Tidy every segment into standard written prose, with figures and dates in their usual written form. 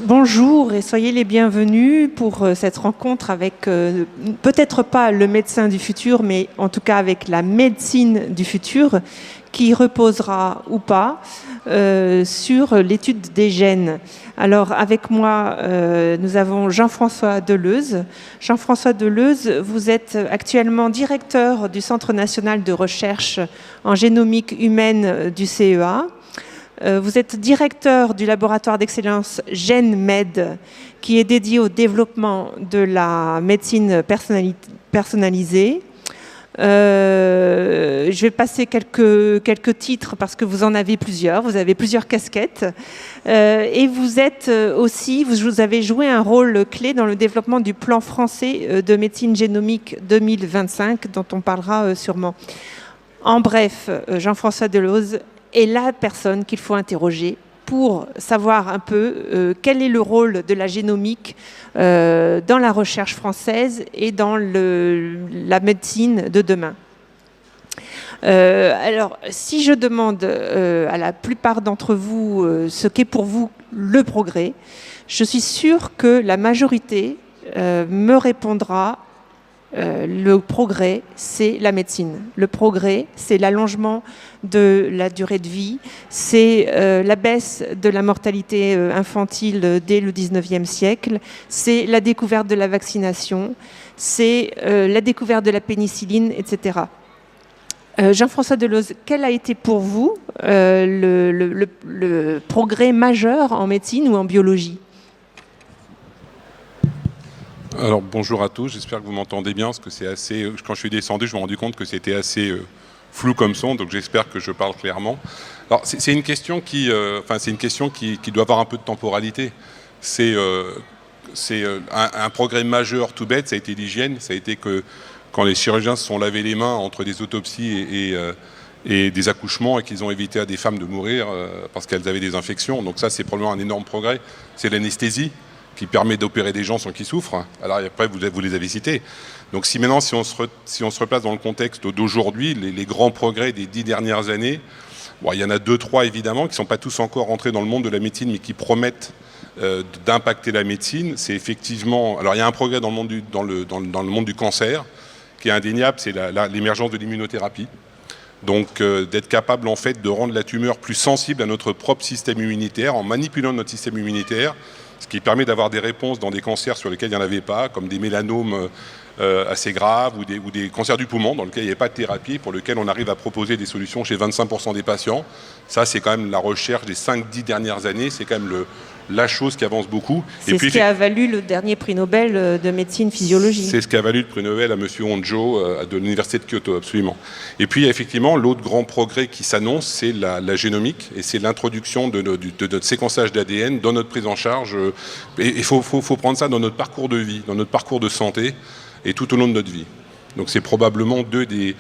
Bonjour et soyez les bienvenus pour cette rencontre avec peut-être pas le médecin du futur, mais en tout cas avec la médecine du futur qui reposera ou pas sur l'étude des gènes. Alors avec moi, nous avons Jean-François Deleuze. Jean-François Deleuze, vous êtes actuellement directeur du Centre national de recherche en génomique humaine du CEA. Vous êtes directeur du laboratoire d'excellence GenMed, qui est dédié au développement de la médecine personnalisée. Je vais passer quelques titres parce que vous en avez plusieurs. Vous avez plusieurs casquettes. Et vous êtes aussi, vous avez joué un rôle clé dans le développement du plan français de médecine génomique 2025, dont on parlera sûrement. En bref, Jean-François Deleuze est la personne qu'il faut interroger pour savoir un peu quel est le rôle de la génomique dans la recherche française et dans la médecine de demain. Alors, si je demande à la plupart d'entre vous ce qu'est pour vous le progrès, je suis sûre que la majorité me répondra le progrès, c'est la médecine. Le progrès, c'est l'allongement de la durée de vie, c'est la baisse de la mortalité infantile dès le 19e siècle, c'est la découverte de la vaccination, c'est la découverte de la pénicilline, etc. Jean-François Deleuze, quel a été pour vous le progrès majeur en médecine ou en biologie ? Alors bonjour à tous, j'espère que vous m'entendez bien, parce que c'est assez. Quand je suis descendu, je me suis rendu compte que c'était assez flou comme son, donc j'espère que je parle clairement. Alors c'est une question qui doit avoir un peu de temporalité. C'est un progrès majeur tout bête, ça a été l'hygiène, ça a été que quand les chirurgiens se sont lavés les mains entre des autopsies et des accouchements et qu'ils ont évité à des femmes de mourir parce qu'elles avaient des infections. Donc ça, c'est probablement un énorme progrès. C'est l'anesthésie qui permet d'opérer des gens sans qu'ils souffrent. Alors après, vous les avez cités. Donc si maintenant, si on se replace dans le contexte d'aujourd'hui, les grands progrès des 10 dernières années, bon, il y en a 2-3 évidemment, qui ne sont pas tous encore rentrés dans le monde de la médecine, mais qui promettent d'impacter la médecine. C'est effectivement... Alors il y a un progrès dans le monde du cancer, qui est indéniable, c'est l'émergence de l'immunothérapie. Donc d'être capable en fait de rendre la tumeur plus sensible à notre propre système immunitaire, en manipulant notre système immunitaire, ce qui permet d'avoir des réponses dans des cancers sur lesquels il n'y en avait pas, comme des mélanomes assez graves ou des cancers du poumon dans lesquels il n'y avait pas de thérapie, pour lesquels on arrive à proposer des solutions chez 25% des patients. Ça, c'est quand même la recherche des 5-10 dernières années, c'est quand même la chose qui avance beaucoup. C'est ce qui a valu le dernier prix Nobel de médecine physiologie. C'est ce qui a valu le prix Nobel à M. Honjo de l'université de Kyoto, absolument. Et puis effectivement, l'autre grand progrès qui s'annonce, c'est la génomique, et c'est l'introduction de notre séquençage d'ADN dans notre prise en charge. Et il faut prendre ça dans notre parcours de vie, dans notre parcours de santé, et tout au long de notre vie. Donc c'est probablement deux des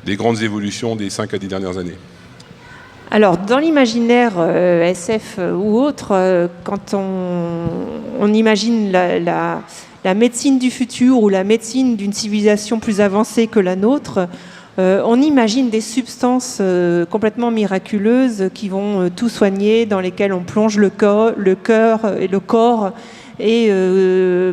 grandes évolutions des 5 à 10 dernières années. Alors, dans l'imaginaire SF ou autre, quand on imagine la médecine du futur ou la médecine d'une civilisation plus avancée que la nôtre, on imagine des substances complètement miraculeuses qui vont tout soigner, dans lesquelles on plonge le cœur et le corps, et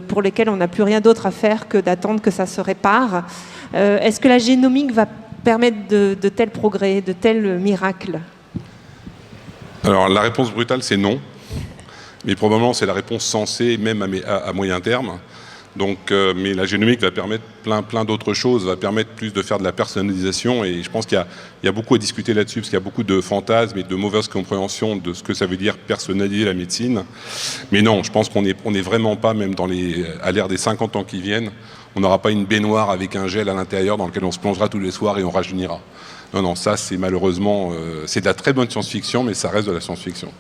pour lesquelles on n'a plus rien d'autre à faire que d'attendre que ça se répare. Est-ce que la génomique va permettre de tels progrès, de tels miracles ? Alors la réponse brutale, c'est non. Mais probablement, c'est la réponse sensée, même à moyen terme. Donc, mais la génomique va permettre plein d'autres choses, va permettre plus de faire de la personnalisation. Et je pense qu'il y a beaucoup à discuter là-dessus, parce qu'il y a beaucoup de fantasmes et de mauvaises compréhensions de ce que ça veut dire personnaliser la médecine. Mais non, je pense qu'on n'est vraiment pas, même à l'ère des 50 ans qui viennent, on n'aura pas une baignoire avec un gel à l'intérieur dans lequel on se plongera tous les soirs et on rajeunira. Non, ça c'est malheureusement, c'est de la très bonne science-fiction, mais ça reste de la science-fiction.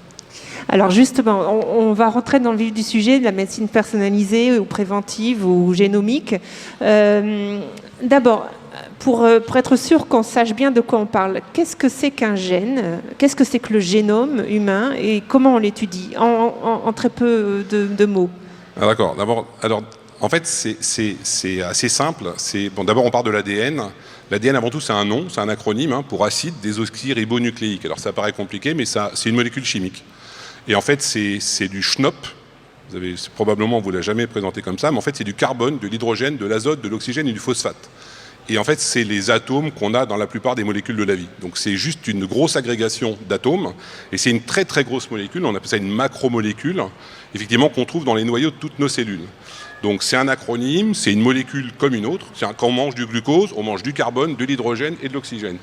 Alors justement, on va rentrer dans le vif du sujet de la médecine personnalisée ou préventive ou génomique. D'abord, pour être sûr qu'on sache bien de quoi on parle, qu'est-ce que c'est qu'un gène ? Qu'est-ce que c'est que le génome humain et comment on l'étudie en très peu de mots ? Ah, d'accord. D'abord, en fait, c'est assez simple. D'abord, on parle de l'ADN. L'ADN, avant tout, c'est un nom, c'est un acronyme pour acide désoxyribonucléique. Alors, ça paraît compliqué, mais c'est une molécule chimique. Et en fait, c'est du schnopp Probablement, on ne vous l'a jamais présenté comme ça, mais en fait, c'est du carbone, de l'hydrogène, de l'azote, de l'oxygène et du phosphate. Et en fait, c'est les atomes qu'on a dans la plupart des molécules de la vie. Donc c'est juste une grosse agrégation d'atomes, et c'est une très très grosse molécule, on appelle ça une macromolécule, effectivement, qu'on trouve dans les noyaux de toutes nos cellules. Donc c'est un acronyme, c'est une molécule comme une autre. Quand on mange du glucose, on mange du carbone, de l'hydrogène et de l'oxygène.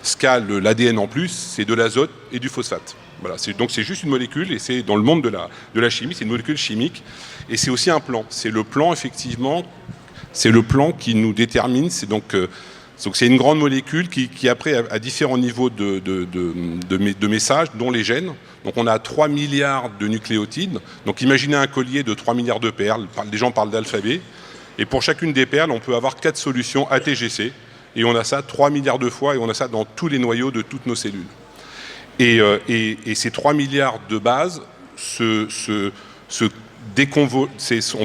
Ce qu'a l'ADN en plus, c'est de l'azote et du phosphate. Voilà, donc c'est juste une molécule, et c'est dans le monde de la chimie, c'est une molécule chimique, et c'est aussi un plan. C'est le plan, effectivement, c'est le plan qui nous détermine. Donc c'est une grande molécule qui après a différents niveaux de messages, dont les gènes. Donc on a 3 milliards de nucléotides. Donc imaginez un collier de 3 milliards de perles, les gens parlent d'alphabet, et pour chacune des perles, on peut avoir 4 solutions ATGC, et on a ça 3 milliards de fois, et on a ça dans tous les noyaux de toutes nos cellules. Et ces 3 milliards de bases, on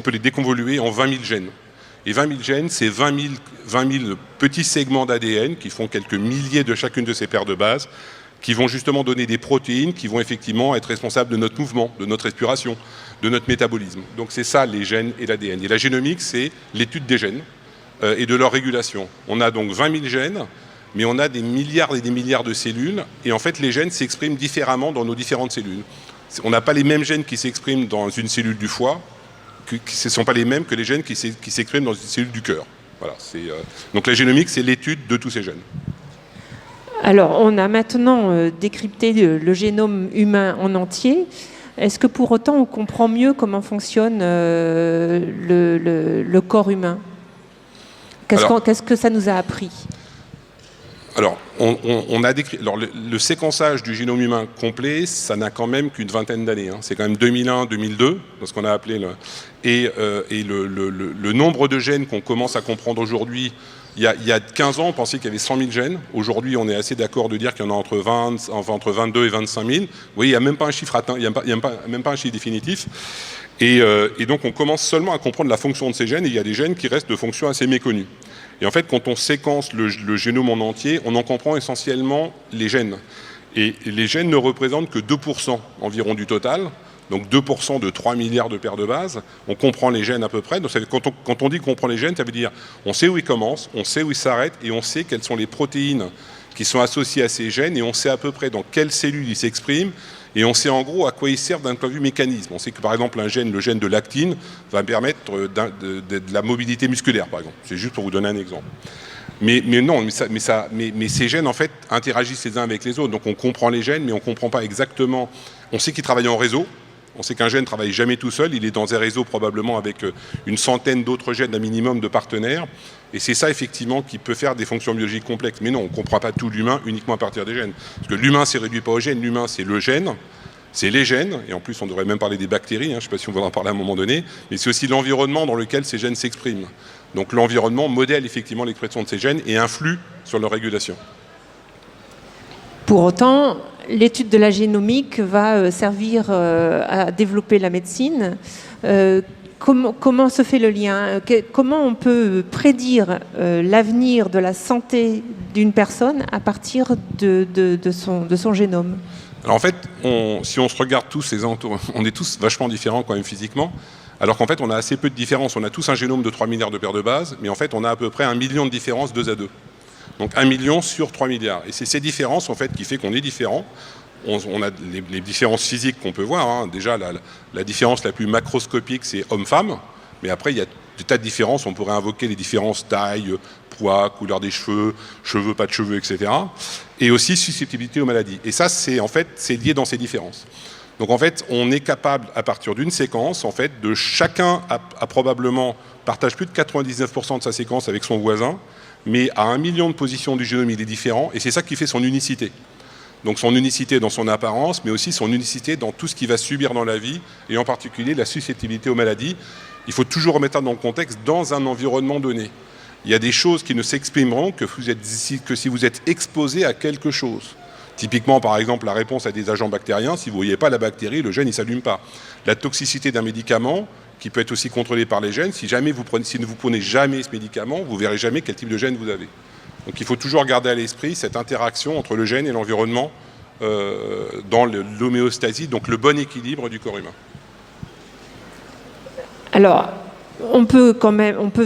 peut les déconvoluer en 20 000 gènes. Et 20 000 gènes, c'est 20 000 petits segments d'ADN qui font quelques milliers de chacune de ces paires de bases, qui vont justement donner des protéines qui vont effectivement être responsables de notre mouvement, de notre respiration, de notre métabolisme. Donc c'est ça, les gènes et l'ADN. Et la génomique, c'est l'étude des gènes et de leur régulation. On a donc 20 000 gènes, mais on a des milliards et des milliards de cellules, et en fait les gènes s'expriment différemment dans nos différentes cellules. On n'a pas les mêmes gènes qui s'expriment dans une cellule du foie, ce ne sont pas les mêmes que les gènes qui s'expriment dans une cellule du cœur. Voilà, donc la génomique, c'est l'étude de tous ces gènes. Alors, on a maintenant décrypté le génome humain en entier. Est-ce que pour autant, on comprend mieux comment fonctionne le corps humain ? Qu'est-ce que ça nous a appris ? Alors, on a décrit. Alors, le séquençage du génome humain complet, ça n'a quand même qu'une vingtaine d'années. Hein. C'est quand même 2001-2002, ce qu'on a appelé le nombre de gènes qu'on commence à comprendre aujourd'hui. Il y a 15 ans, on pensait qu'il y avait 100 000 gènes. Aujourd'hui, on est assez d'accord de dire qu'il y en a entre 22 et 25 000. Vous voyez, il n'y a même pas un chiffre atteint, il n'y a même pas un chiffre définitif. Et donc, on commence seulement à comprendre la fonction de ces gènes, et il y a des gènes qui restent de fonctions assez méconnues. Et en fait, quand on séquence le génome en entier, on en comprend essentiellement les gènes. Et les gènes ne représentent que 2% environ du total, donc 2% de 3 milliards de paires de bases. On comprend les gènes à peu près. Donc quand on dit qu'on comprend les gènes, ça veut dire on sait où ils commencent, on sait où ils s'arrêtent, et on sait quelles sont les protéines qui sont associées à ces gènes, et on sait à peu près dans quelles cellules ils s'expriment, et on sait en gros à quoi ils servent d'un point de vue mécanisme. On sait que par exemple le gène de l'actine va permettre de la mobilité musculaire, par exemple. C'est juste pour vous donner un exemple. Mais ces gènes en fait interagissent les uns avec les autres. Donc on comprend les gènes, mais on ne comprend pas exactement. On sait qu'ils travaillent en réseau. On sait qu'un gène ne travaille jamais tout seul, il est dans un réseau probablement avec une centaine d'autres gènes, un minimum de partenaires. Et c'est ça effectivement qui peut faire des fonctions biologiques complexes. Mais non, on ne comprend pas tout l'humain uniquement à partir des gènes. Parce que l'humain ne se réduit pas aux gènes, l'humain c'est le gène, c'est les gènes, et en plus on devrait même parler des bactéries, je ne sais pas si on va en parler à un moment donné, mais c'est aussi l'environnement dans lequel ces gènes s'expriment. Donc l'environnement modèle effectivement l'expression de ces gènes et influe sur leur régulation. Pour autant, l'étude de la génomique va servir à développer la médecine. Comment se fait le lien ? Comment on peut prédire l'avenir de la santé d'une personne à partir de son génome ? Alors en fait, si on se regarde tous les entours, on est tous vachement différents quand même physiquement, alors qu'en fait on a assez peu de différences. On a tous un génome de 3 milliards de paires de bases, mais en fait on a à peu près 1 million de différences 2 à 2. Donc 1 million sur 3 milliards. Et c'est ces différences en fait qui fait qu'on est différents. On a les différences physiques qu'on peut voir. Déjà, la différence la plus macroscopique, c'est homme-femme. Mais après, il y a des tas de différences. On pourrait invoquer les différences taille, poids, couleur des cheveux, pas de cheveux, etc. Et aussi susceptibilité aux maladies. Et ça, c'est lié dans ces différences. Donc en fait, on est capable, à partir d'une séquence, en fait, de chacun a probablement partage plus de 99% de sa séquence avec son voisin, mais à 1 million de positions du génome, il est différent. Et c'est ça qui fait son unicité. Donc son unicité dans son apparence, mais aussi son unicité dans tout ce qu'il va subir dans la vie, et en particulier la susceptibilité aux maladies. Il faut toujours remettre ça dans le contexte, dans un environnement donné. Il y a des choses qui ne s'exprimeront que si vous êtes exposé à quelque chose. Typiquement, par exemple, la réponse à des agents bactériens, si vous ne voyez pas la bactérie, le gène ne s'allume pas. La toxicité d'un médicament, qui peut être aussi contrôlée par les gènes, si ne vous prenez jamais ce médicament, vous ne verrez jamais quel type de gène vous avez. Donc il faut toujours garder à l'esprit cette interaction entre le gène et l'environnement dans l'homéostasie, donc le bon équilibre du corps humain. Alors, on peut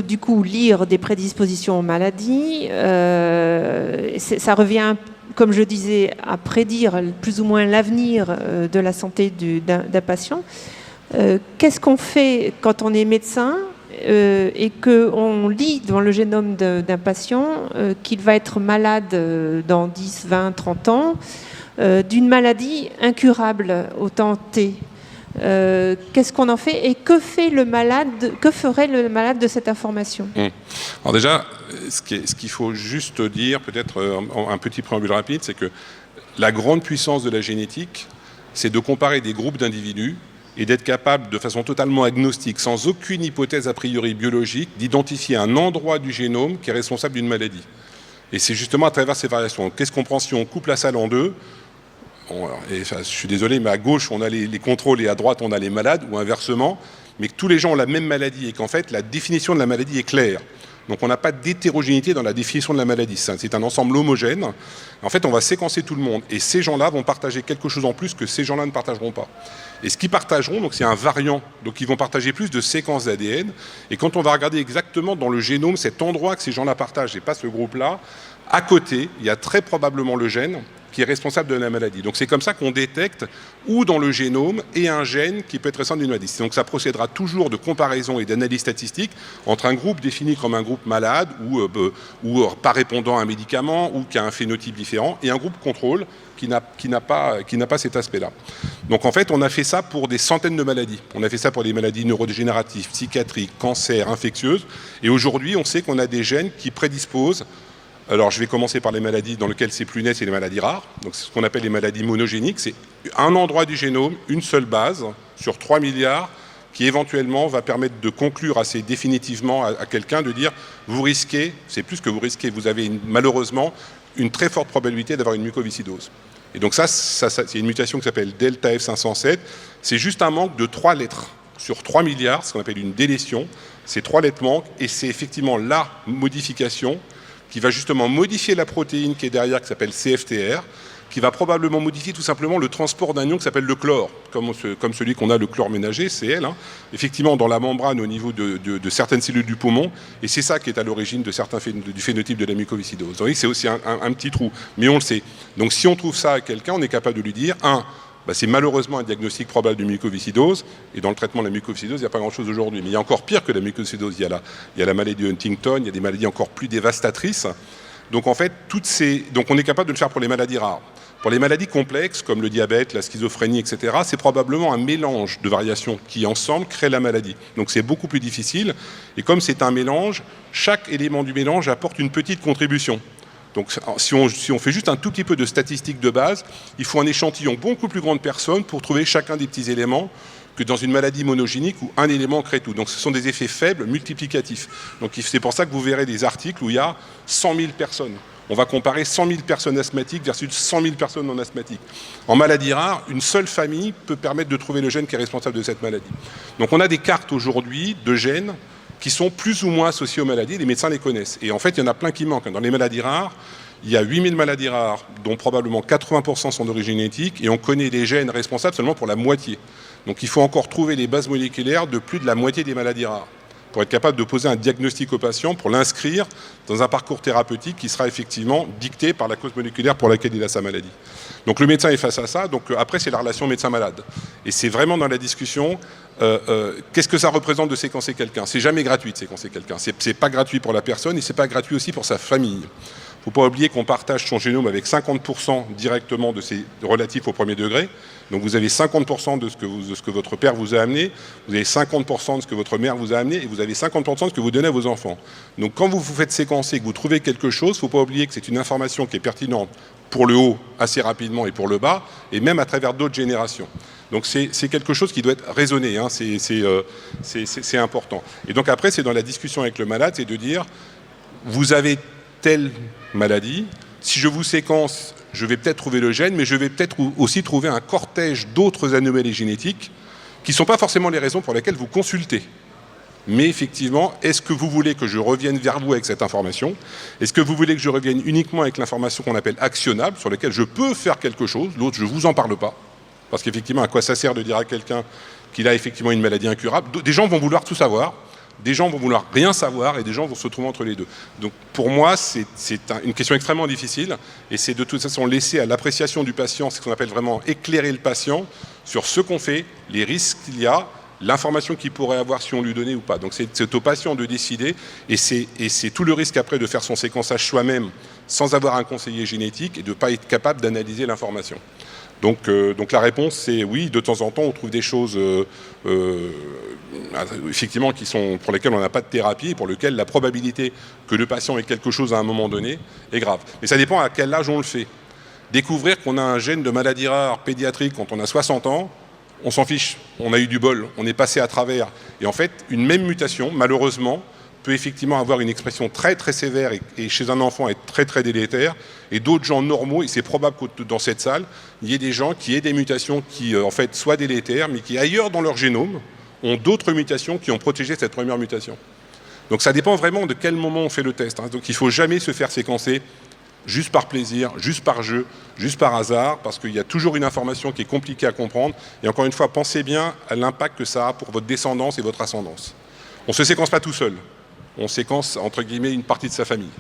du coup lire des prédispositions aux maladies. Ça revient, comme je disais, à prédire plus ou moins l'avenir de la santé d'un patient. Qu'est-ce qu'on fait quand on est médecin et qu'on lit dans le génome d'un patient qu'il va être malade dans 10, 20, 30 ans d'une maladie incurable au temps T? Qu'est-ce qu'on en fait et que ferait le malade de cette information? Alors déjà, ce qu'il faut juste dire, peut-être un petit préambule rapide, c'est que la grande puissance de la génétique, c'est de comparer des groupes d'individus et d'être capable, de façon totalement agnostique, sans aucune hypothèse a priori biologique, d'identifier un endroit du génome qui est responsable d'une maladie. Et c'est justement à travers ces variations. Qu'est-ce qu'on prend si on coupe la salle en deux? Je suis désolé, mais à gauche, on a les contrôles et à droite, on a les malades, ou inversement, mais que tous les gens ont la même maladie et qu'en fait, la définition de la maladie est claire. Donc on n'a pas d'hétérogénéité dans la définition de la maladie. C'est un ensemble homogène. En fait, on va séquencer tout le monde. Et ces gens-là vont partager quelque chose en plus que ces gens-là ne partageront pas. Et ce qu'ils partageront, donc c'est un variant. Donc ils vont partager plus de séquences d'ADN. Et quand on va regarder exactement dans le génome cet endroit que ces gens-là partagent et pas ce groupe-là, à côté, il y a très probablement le gène qui est responsable de la maladie. Donc c'est comme ça qu'on détecte où dans le génome est un gène qui peut être responsable d'une maladie. Donc ça procédera toujours de comparaison et d'analyse statistique entre un groupe défini comme un groupe malade ou pas répondant à un médicament ou qui a un phénotype différent et un groupe contrôle qui n'a pas cet aspect-là. Donc en fait, on a fait ça pour des centaines de maladies. On a fait ça pour des maladies neurodégénératives, psychiatriques, cancers, infectieuses. Et aujourd'hui, on sait qu'on a des gènes qui prédisposent. Alors, je vais commencer par les maladies dans lesquelles c'est plus net, c'est les maladies rares. Donc, c'est ce qu'on appelle les maladies monogéniques. C'est un endroit du génome, une seule base, sur 3 milliards, qui éventuellement va permettre de conclure assez définitivement à quelqu'un de dire vous risquez, c'est plus que vous risquez, vous avez malheureusement une très forte probabilité d'avoir une mucoviscidose. Et donc ça c'est une mutation qui s'appelle delta F507. C'est juste un manque de 3 lettres sur 3 milliards, ce qu'on appelle une délétion. Ces 3 lettres manquent et c'est effectivement la modification qui va justement modifier la protéine qui est derrière, qui s'appelle CFTR, qui va probablement modifier tout simplement le transport d'un ion qui s'appelle le chlore, comme celui qu'on a, le chlore ménager, Cl, effectivement dans la membrane au niveau de certaines cellules du poumon, et c'est ça qui est à l'origine de certains du phénotype de la mucoviscidose. Vous voyez, c'est aussi un petit trou, mais on le sait. Donc si on trouve ça à quelqu'un, on est capable de lui dire, c'est malheureusement un diagnostic probable de mucoviscidose, et dans le traitement de la mucoviscidose, il n'y a pas grand-chose aujourd'hui. Mais il y a encore pire que la mucoviscidose, il y a la maladie de Huntington, il y a des maladies encore plus dévastatrices. Donc en fait, donc on est capable de le faire pour les maladies rares. Pour les maladies complexes, comme le diabète, la schizophrénie, etc., c'est probablement un mélange de variations qui, ensemble, créent la maladie. Donc c'est beaucoup plus difficile, et comme c'est un mélange, chaque élément du mélange apporte une petite contribution. Donc si on fait juste un tout petit peu de statistiques de base, il faut un échantillon beaucoup plus grand de personnes pour trouver chacun des petits éléments que dans une maladie monogénique où un élément crée tout. Donc ce sont des effets faibles, multiplicatifs. Donc c'est pour ça que vous verrez des articles où il y a 100 000 personnes. On va comparer 100 000 personnes asthmatiques versus 100 000 personnes non asthmatiques. En maladie rare, une seule famille peut permettre de trouver le gène qui est responsable de cette maladie. Donc on a des cartes aujourd'hui de gènes qui sont plus ou moins associés aux maladies, les médecins les connaissent. Et en fait, il y en a plein qui manquent. Dans les maladies rares, il y a 8000 maladies rares, dont probablement 80% sont d'origine génétique, et on connaît les gènes responsables seulement pour la moitié. Donc il faut encore trouver les bases moléculaires de plus de la moitié des maladies rares, pour être capable de poser un diagnostic au patient, pour l'inscrire dans un parcours thérapeutique qui sera effectivement dicté par la cause moléculaire pour laquelle il a sa maladie. Donc le médecin est face à ça, donc après c'est la relation médecin-malade. Et c'est vraiment dans la discussion, qu'est-ce que ça représente de séquencer quelqu'un? C'est jamais gratuit de séquencer quelqu'un, c'est pas gratuit pour la personne et c'est pas gratuit aussi pour sa famille. Il ne faut pas oublier qu'on partage son génome avec 50% directement de ces relatifs au premier degré. Donc vous avez 50% de ce que votre père vous a amené, vous avez 50% de ce que votre mère vous a amené, et vous avez 50% de ce que vous donnez à vos enfants. Donc quand vous vous faites séquencer et que vous trouvez quelque chose, il ne faut pas oublier que c'est une information qui est pertinente pour le haut assez rapidement et pour le bas, et même à travers d'autres générations. Donc c'est quelque chose qui doit être raisonné, hein, c'est important. Et donc après, c'est dans la discussion avec le malade, c'est de dire, vous avez telle maladie, si je vous séquence, je vais peut-être trouver le gène, mais je vais peut-être aussi trouver un cortège d'autres anomalies génétiques qui ne sont pas forcément les raisons pour lesquelles vous consultez. Mais effectivement, est-ce que vous voulez que je revienne vers vous avec cette information? Est-ce que vous voulez que je revienne uniquement avec l'information qu'on appelle actionnable, sur laquelle je peux faire quelque chose? L'autre, je ne vous en parle pas. Parce qu'effectivement, à quoi ça sert de dire à quelqu'un qu'il a effectivement une maladie incurable. Des gens vont vouloir tout savoir, des gens vont vouloir rien savoir et des gens vont se retrouver entre les deux. Donc pour moi, c'est une question extrêmement difficile et c'est de toute façon laissé à l'appréciation du patient, c'est ce qu'on appelle vraiment éclairer le patient sur ce qu'on fait, les risques qu'il y a, l'information qu'il pourrait avoir si on lui donnait ou pas. Donc c'est au patient de décider et c'est tout le risque après de faire son séquençage soi-même sans avoir un conseiller génétique et de ne pas être capable d'analyser l'information. Donc la réponse c'est oui, de temps en temps on trouve des choses effectivement pour lesquelles on n'a pas de thérapie et pour lesquelles la probabilité que le patient ait quelque chose à un moment donné est grave. Mais ça dépend à quel âge on le fait. Découvrir qu'on a un gène de maladie rare pédiatrique quand on a 60 ans, on s'en fiche, on a eu du bol, on est passé à travers. Et en fait, une même mutation, malheureusement, peut effectivement avoir une expression très très sévère et chez un enfant être très très délétère. Et d'autres gens normaux, et c'est probable que dans cette salle, il y ait des gens qui aient des mutations qui en fait soient délétères, mais qui ailleurs dans leur génome ont d'autres mutations qui ont protégé cette première mutation. Donc ça dépend vraiment de quel moment on fait le test. Donc il ne faut jamais se faire séquencer juste par plaisir, juste par jeu, juste par hasard, parce qu'il y a toujours une information qui est compliquée à comprendre. Et encore une fois, pensez bien à l'impact que ça a pour votre descendance et votre ascendance. On ne se séquence pas tout seul. On séquence, entre guillemets, une partie de sa famille.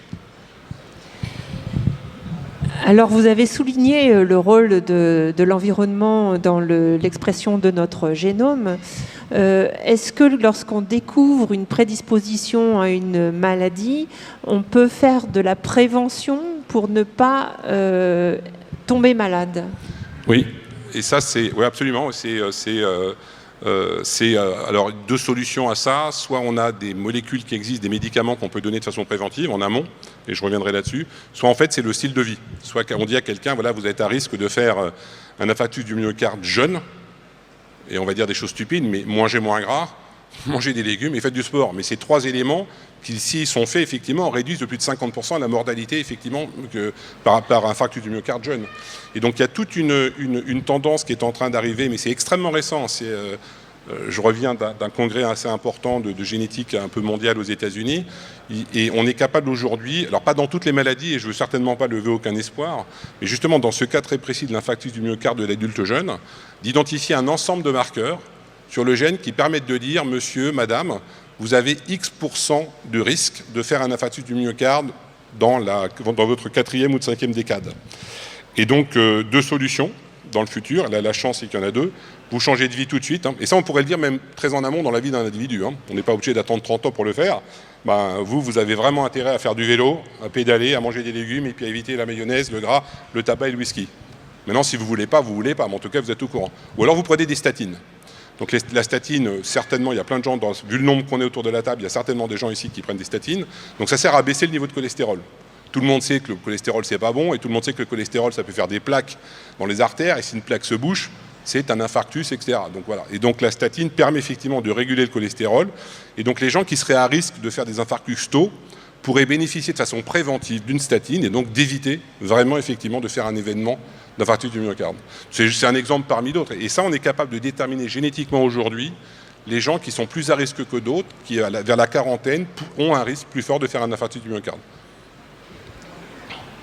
Alors, vous avez souligné le rôle de l'environnement dans l'expression de notre génome. Est-ce que lorsqu'on découvre une prédisposition à une maladie, on peut faire de la prévention pour ne pas tomber malade? Oui, et ça, oui, absolument. Alors deux solutions à ça. Soit on a des molécules qui existent, des médicaments qu'on peut donner de façon préventive en amont, et je reviendrai là-dessus. Soit en fait c'est le style de vie. Soit on dit à quelqu'un, voilà, vous êtes à risque de faire un infarctus du myocarde jeune, et on va dire des choses stupides, mais mangez moins gras, mangez des légumes et faites du sport. Mais ces trois éléments qui, s'ils sont faits, effectivement, réduisent de plus de 50% la mortalité, effectivement, par infarctus du myocarde jeune. Et donc il y a toute une tendance qui est en train d'arriver, mais c'est extrêmement récent. Je reviens d'un congrès assez important de génétique un peu mondial aux États-Unis, et on est capable aujourd'hui, alors pas dans toutes les maladies, et je ne veux certainement pas lever aucun espoir, mais justement dans ce cas très précis de l'infarctus du myocarde de l'adulte jeune, d'identifier un ensemble de marqueurs sur le gène qui permettent de dire, monsieur, madame, vous avez X% de risque de faire un infarctus du myocarde dans votre 4e ou 5e décade. Et donc, deux solutions dans le futur. Là, la chance, c'est qu'il y en a deux. Vous changez de vie tout de suite. Et ça, on pourrait le dire même très en amont dans la vie d'un individu. On n'est pas obligé d'attendre 30 ans pour le faire. Vous avez vraiment intérêt à faire du vélo, à pédaler, à manger des légumes et puis à éviter la mayonnaise, le gras, le tabac et le whisky. Maintenant, si vous ne voulez pas, vous ne voulez pas. Mais en tout cas, vous êtes au courant. Ou alors, vous prenez des statines. Donc la statine, certainement, il y a plein de gens, vu le nombre qu'on est autour de la table, il y a certainement des gens ici qui prennent des statines. Donc ça sert à baisser le niveau de cholestérol. Tout le monde sait que le cholestérol, c'est pas bon, et tout le monde sait que le cholestérol, ça peut faire des plaques dans les artères, et si une plaque se bouche, c'est un infarctus, etc. Donc voilà. Et donc la statine permet effectivement de réguler le cholestérol, et donc les gens qui seraient à risque de faire des infarctus tôt pourraient bénéficier de façon préventive d'une statine, et donc d'éviter vraiment effectivement de faire un événement d'infarctus du myocarde. C'est un exemple parmi d'autres. Et ça, on est capable de déterminer génétiquement aujourd'hui les gens qui sont plus à risque que d'autres, qui vers la quarantaine ont un risque plus fort de faire un infarctus du myocarde.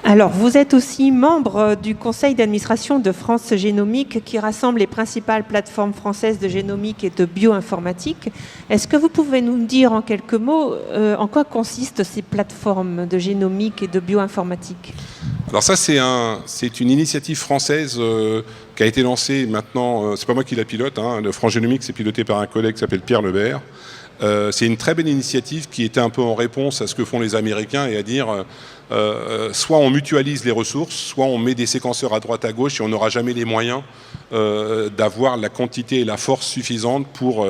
Alors, vous êtes aussi membre du conseil d'administration de France Génomique qui rassemble les principales plateformes françaises de génomique et de bioinformatique. Est-ce que vous pouvez nous dire en quelques mots en quoi consistent ces plateformes de génomique et de bioinformatique ? Alors ça, c'est une initiative française qui a été lancée maintenant, c'est pas moi qui la pilote, le France Génomique, c'est piloté par un collègue qui s'appelle Pierre Lebert. C'est une très belle initiative qui était un peu en réponse à ce que font les Américains et à dire soit on mutualise les ressources, soit on met des séquenceurs à droite à gauche et on n'aura jamais les moyens d'avoir la quantité et la force suffisante pour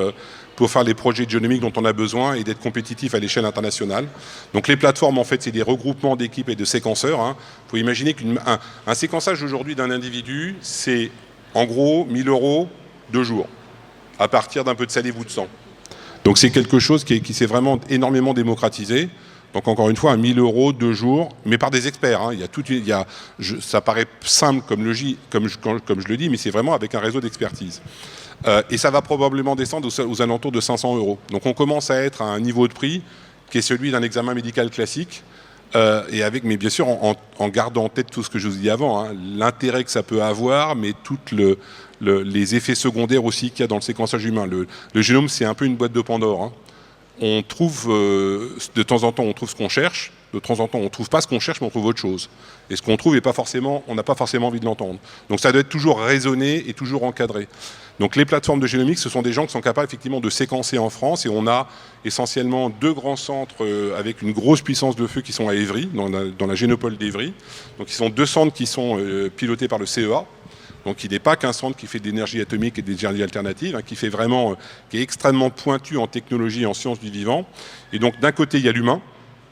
faire les projets de génomique dont on a besoin et d'être compétitif à l'échelle internationale. Donc les plateformes, en fait, c'est des regroupements d'équipes et de séquenceurs. Il faut imaginer qu'un séquençage aujourd'hui d'un individu, c'est en gros 1 000 € 2 jours, à partir d'un peu de salive ou de sang. Donc c'est quelque chose qui s'est vraiment énormément démocratisé. Donc encore une fois, 1 000 € 2 jours, mais par des experts. Ça paraît simple comme je le dis, mais c'est vraiment avec un réseau d'expertise. Et ça va probablement descendre aux alentours de 500 €. Donc on commence à être à un niveau de prix qui est celui d'un examen médical classique, mais bien sûr en gardant en tête tout ce que je vous ai dit avant, l'intérêt que ça peut avoir, mais toute les effets secondaires aussi qu'il y a dans le séquençage humain. Le génome, c'est un peu une boîte de Pandore, hein. On trouve, de temps en temps, on trouve ce qu'on cherche. De temps en temps, on ne trouve pas ce qu'on cherche, mais on trouve autre chose. Et ce qu'on trouve, on n'a pas forcément envie de l'entendre. Donc ça doit être toujours raisonné et toujours encadré. Donc les plateformes de génomique, ce sont des gens qui sont capables effectivement de séquencer en France. Et on a essentiellement 2 grands centres avec une grosse puissance de feu qui sont à Évry, dans la Génopole d'Évry. Donc ils sont 2 centres qui sont pilotés par le CEA. Donc il n'est pas qu'un centre qui fait de l'énergie atomique et des énergies alternatives, hein, qui est extrêmement pointu en technologie et en sciences du vivant. Et donc d'un côté, il y a l'humain,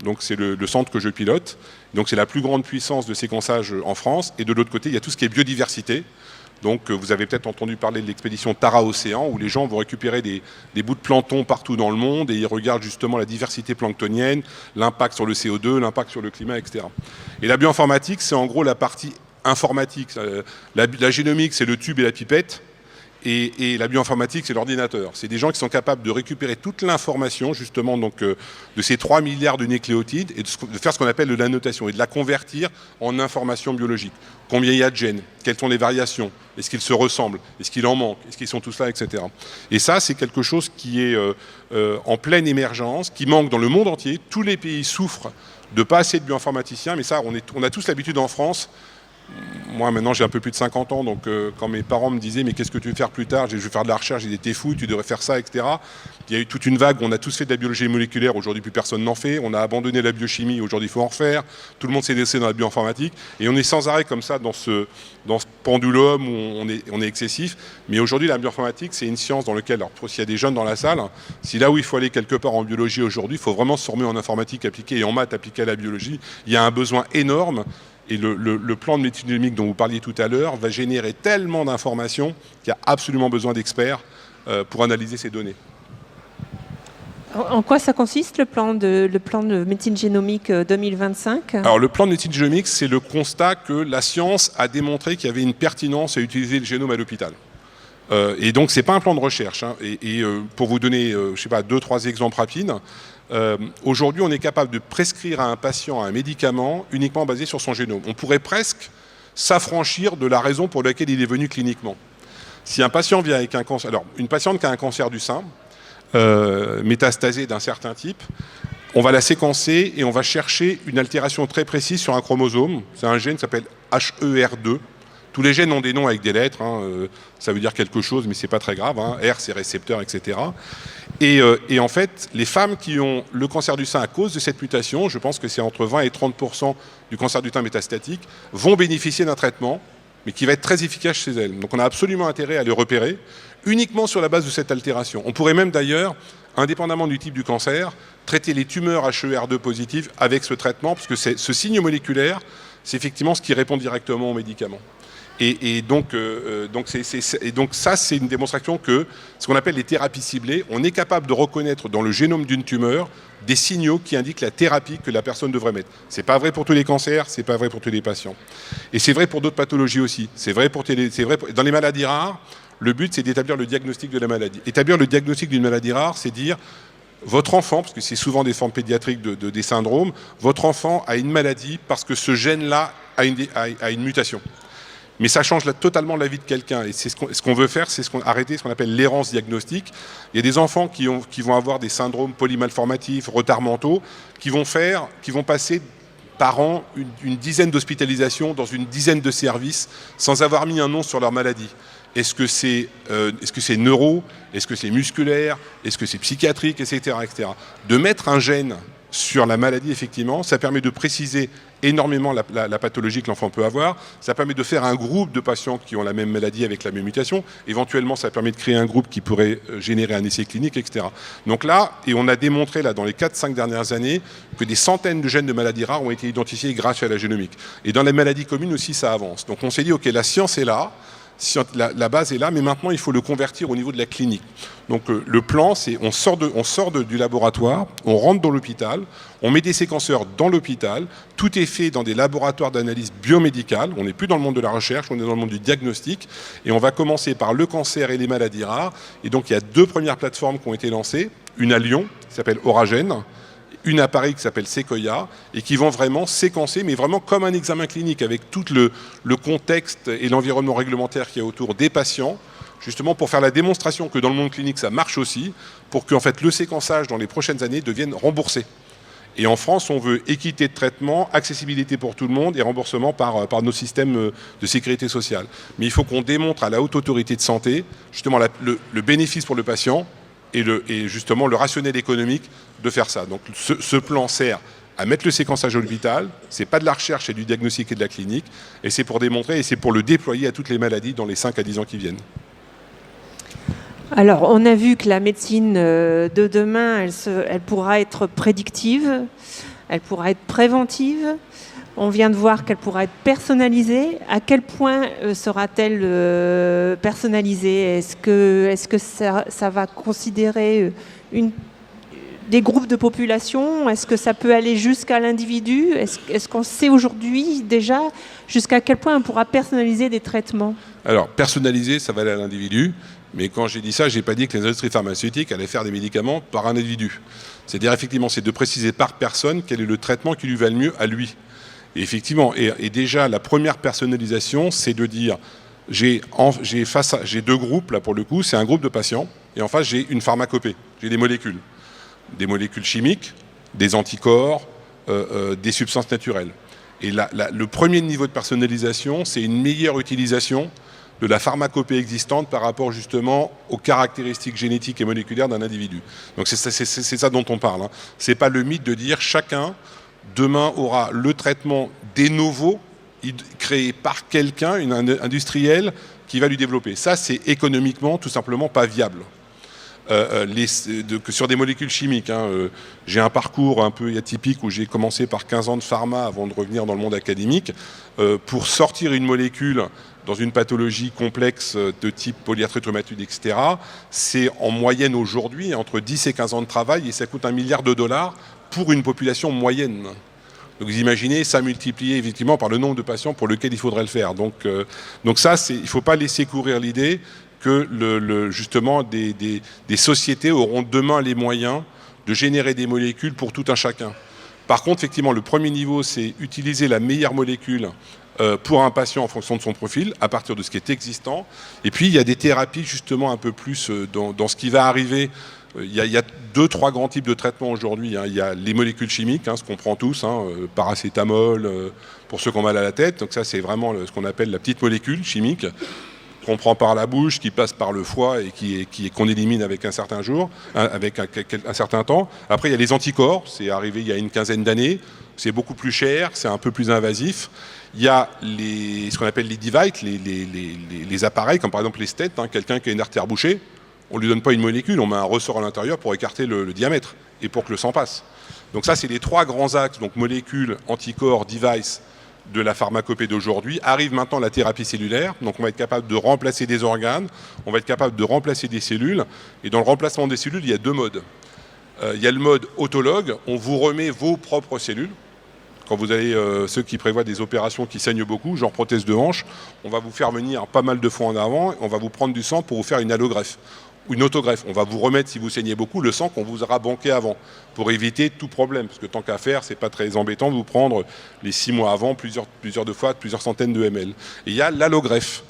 donc c'est le centre que je pilote. Donc c'est la plus grande puissance de séquençage en France. Et de l'autre côté, il y a tout ce qui est biodiversité. Donc vous avez peut-être entendu parler de l'expédition Tara Océan, où les gens vont récupérer des bouts de plancton partout dans le monde et ils regardent justement la diversité planctonienne, l'impact sur le CO2, l'impact sur le climat, etc. Et la bioinformatique, c'est en gros la partie informatique. La génomique, c'est le tube et la pipette. Et la bioinformatique, c'est l'ordinateur. C'est des gens qui sont capables de récupérer toute l'information, justement, donc, de ces 3 milliards de nucléotides et de faire ce qu'on appelle de l'annotation et de la convertir en information biologique. Combien il y a de gènes? Quelles sont les variations? Est-ce qu'ils se ressemblent? Est-ce qu'il en manque? Est-ce qu'ils sont tous là, etc. Et ça, c'est quelque chose qui est en pleine émergence, qui manque dans le monde entier. Tous les pays souffrent de pas assez de bioinformaticiens, mais ça, on a tous l'habitude en France. Moi, maintenant, j'ai un peu plus de 50 ans, donc quand mes parents me disaient « mais qu'est-ce que tu veux faire plus tard ?» Je vais faire de la recherche, j'ai dit « t'es fou, tu devrais faire ça, etc. » Il y a eu toute une vague, on a tous fait de la biologie moléculaire, aujourd'hui plus personne n'en fait, on a abandonné la biochimie, aujourd'hui il faut en refaire, tout le monde s'est laissé dans la bioinformatique, et on est sans arrêt comme ça dans ce pendulum où on est excessif, mais aujourd'hui la bioinformatique, c'est une science dans laquelle, alors s'il y a des jeunes dans la salle, si là où il faut aller quelque part en biologie aujourd'hui, il faut vraiment se former en informatique appliquée et en maths appliquée à la biologie, il y a un besoin énorme. Et le plan de médecine génomique dont vous parliez tout à l'heure va générer tellement d'informations qu'il y a absolument besoin d'experts pour analyser ces données. En quoi ça consiste, le plan de médecine génomique 2025 ? Alors le plan de médecine génomique, c'est le constat que la science a démontré qu'il y avait une pertinence à utiliser le génome à l'hôpital. Et donc c'est pas un plan de recherche, hein. Pour vous donner, je sais pas, 2-3 exemples rapides. Aujourd'hui, on est capable de prescrire à un patient un médicament uniquement basé sur son génome. On pourrait presque s'affranchir de la raison pour laquelle il est venu cliniquement. Si un patient vient avec un cancer, alors une patiente qui a un cancer du sein, métastasé d'un certain type, on va la séquencer et on va chercher une altération très précise sur un chromosome. C'est un gène qui s'appelle HER2. Tous les gènes ont des noms avec des lettres, hein, ça veut dire quelque chose, mais c'est pas très grave, hein. R, c'est récepteur, etc. Et en fait, les femmes qui ont le cancer du sein à cause de cette mutation, je pense que c'est entre 20 et 30% du cancer du sein métastatique, vont bénéficier d'un traitement, mais qui va être très efficace chez elles. Donc on a absolument intérêt à les repérer, uniquement sur la base de cette altération. On pourrait même d'ailleurs, indépendamment du type du cancer, traiter les tumeurs HER2 positives avec ce traitement, parce que ce signe moléculaire, c'est effectivement ce qui répond directement aux médicaments. Et donc ça, c'est une démonstration que ce qu'on appelle les thérapies ciblées, on est capable de reconnaître dans le génome d'une tumeur des signaux qui indiquent la thérapie que la personne devrait mettre. C'est pas vrai pour tous les cancers, c'est pas vrai pour tous les patients. Et c'est vrai pour d'autres pathologies aussi. C'est vrai dans les maladies rares, le but c'est d'établir le diagnostic de la maladie. Établir le diagnostic d'une maladie rare, c'est dire votre enfant, parce que c'est souvent des formes pédiatriques des syndromes, votre enfant a une maladie parce que ce gène-là a une mutation. Mais ça change totalement la vie de quelqu'un. Et c'est ce qu'on veut faire, c'est arrêter ce qu'on appelle l'errance diagnostique. Il y a des enfants qui vont avoir des syndromes polymalformatifs, retards mentaux, qui vont passer par an une dizaine d'hospitalisations dans une dizaine de services sans avoir mis un nom sur leur maladie. Est-ce que c'est neuro? Est-ce que c'est musculaire? Est-ce que c'est psychiatrique, etc., etc. De mettre un gène sur la maladie, effectivement, ça permet de préciser énormément la pathologie que l'enfant peut avoir. Ça permet de faire un groupe de patients qui ont la même maladie avec la même mutation. Éventuellement, ça permet de créer un groupe qui pourrait générer un essai clinique, etc. Donc là, et on a démontré là, dans les 4-5 dernières années que des centaines de gènes de maladies rares ont été identifiés grâce à la génomique. Et dans les maladies communes aussi, ça avance. Donc on s'est dit, OK, la science est là, la base est là, mais maintenant il faut le convertir au niveau de la clinique. Donc le plan, c'est on sort du laboratoire, on rentre dans l'hôpital, on met des séquenceurs dans l'hôpital, tout est fait dans des laboratoires d'analyse biomédicale, on n'est plus dans le monde de la recherche, on est dans le monde du diagnostic, et on va commencer par le cancer et les maladies rares. Et donc il y a 2 premières plateformes qui ont été lancées, une à Lyon, qui s'appelle Oragène, un appareil qui s'appelle Sequoia et qui vont vraiment séquencer, mais vraiment comme un examen clinique avec tout le contexte et l'environnement réglementaire qu'il y a autour des patients, justement pour faire la démonstration que dans le monde clinique ça marche aussi, pour que en fait, le séquençage dans les prochaines années devienne remboursé. Et en France, on veut équité de traitement, accessibilité pour tout le monde et remboursement par nos systèmes de sécurité sociale. Mais il faut qu'on démontre à la haute autorité de santé justement le bénéfice pour le patient et justement le rationnel économique de faire ça. Donc ce plan sert à mettre le séquençage à l'hôpital, c'est pas de la recherche, c'est du diagnostic et de la clinique, et c'est pour démontrer et c'est pour le déployer à toutes les maladies dans les 5 à 10 ans qui viennent. Alors, on a vu que la médecine de demain, elle pourra être prédictive, elle pourra être préventive. On vient de voir qu'elle pourra être personnalisée. À quel point sera-t-elle personnalisée ? Est-ce que ça va considérer des groupes de population ? Est-ce que ça peut aller jusqu'à l'individu ? Est-ce qu'on sait aujourd'hui déjà jusqu'à quel point on pourra personnaliser des traitements ? Alors, personnaliser, ça va aller à l'individu. Mais quand j'ai dit ça, je n'ai pas dit que les industries pharmaceutiques allaient faire des médicaments par un individu. C'est-à-dire, effectivement, c'est de préciser par personne quel est le traitement qui lui va le mieux à lui. Et effectivement, et déjà, la première personnalisation, c'est de dire, j'ai 2 groupes, là, pour le coup, c'est un groupe de patients, et en face, j'ai une pharmacopée, j'ai des molécules chimiques, des anticorps, des substances naturelles. Et le premier niveau de personnalisation, c'est une meilleure utilisation de la pharmacopée existante par rapport justement aux caractéristiques génétiques et moléculaires d'un individu. Donc c'est ça dont on parle. C'est pas le mythe de dire chacun demain aura le traitement de novo créé par quelqu'un, un industriel qui va lui développer. Ça, c'est économiquement tout simplement pas viable. Sur des molécules chimiques, j'ai un parcours un peu atypique où j'ai commencé par 15 ans de pharma avant de revenir dans le monde académique. Pour sortir une molécule dans une pathologie complexe de type polyarthrite rhumatoïde, etc., c'est en moyenne aujourd'hui entre 10 et 15 ans de travail et ça coûte $1 milliard pour une population moyenne. Donc vous imaginez ça multiplié effectivement par le nombre de patients pour lesquels il faudrait le faire. Donc ça, il ne faut pas laisser courir l'idée que justement des sociétés auront demain les moyens de générer des molécules pour tout un chacun. Par contre, effectivement, le premier niveau, c'est utiliser la meilleure molécule pour un patient en fonction de son profil, à partir de ce qui est existant. Et puis, il y a des thérapies, justement, un peu plus dans ce qui va arriver. Il y a 2-3 grands types de traitements aujourd'hui. Il y a les molécules chimiques, ce qu'on prend tous, paracétamol, pour ceux qui ont mal à la tête. Donc ça, c'est vraiment ce qu'on appelle la petite molécule chimique, qu'on prend par la bouche, qui passe par le foie et qu'on élimine avec un certain temps. Après, il y a les anticorps, c'est arrivé il y a une quinzaine d'années, c'est beaucoup plus cher, c'est un peu plus invasif. Il y a ce qu'on appelle les devices, les appareils, comme par exemple les stents, quelqu'un qui a une artère bouchée, on ne lui donne pas une molécule, on met un ressort à l'intérieur pour écarter le diamètre et pour que le sang passe. Donc ça, c'est les 3 grands axes, donc molécules, anticorps, devices, de la pharmacopée d'aujourd'hui. Arrive maintenant la thérapie cellulaire, donc on va être capable de remplacer des organes, on va être capable de remplacer des cellules, et dans le remplacement des cellules, il y a 2 modes. Il y a le mode autologue, on vous remet vos propres cellules. Quand vous allez, ceux qui prévoient des opérations qui saignent beaucoup, genre prothèse de hanche, on va vous faire venir pas mal de fois en avant, on va vous prendre du sang pour vous faire une allogreffe ou une autogreffe. On va vous remettre, si vous saignez beaucoup, le sang qu'on vous aura banqué avant, pour éviter tout problème. Parce que tant qu'à faire, c'est pas très embêtant de vous prendre les 6 mois avant, plusieurs fois, plusieurs centaines de ml. Et il y a l'allogreffe.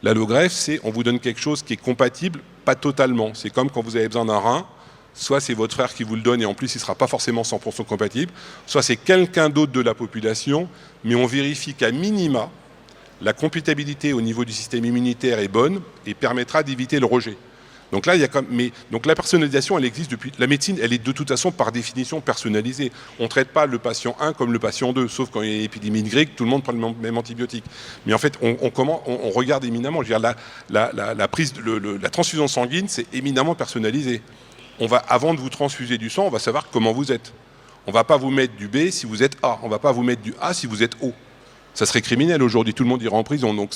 L'allogreffe, c'est on vous donne quelque chose qui est compatible, pas totalement. C'est comme quand vous avez besoin d'un rein, soit c'est votre frère qui vous le donne et en plus il ne sera pas forcément 100% compatible, soit c'est quelqu'un d'autre de la population, mais on vérifie qu'à minima, la compatibilité au niveau du système immunitaire est bonne et permettra d'éviter le rejet. Donc là, donc la personnalisation, elle existe depuis. La médecine, elle est de toute façon par définition personnalisée. On ne traite pas le patient 1 comme le patient 2, sauf quand il y a une épidémie de grippe, tout le monde prend le même antibiotique. Mais en fait, on regarde éminemment. Je veux dire, la transfusion sanguine, c'est éminemment personnalisé. Avant de vous transfuser du sang, on va savoir comment vous êtes. On ne va pas vous mettre du B si vous êtes A. On ne va pas vous mettre du A si vous êtes O. Ça serait criminel aujourd'hui, tout le monde ira en prison. Donc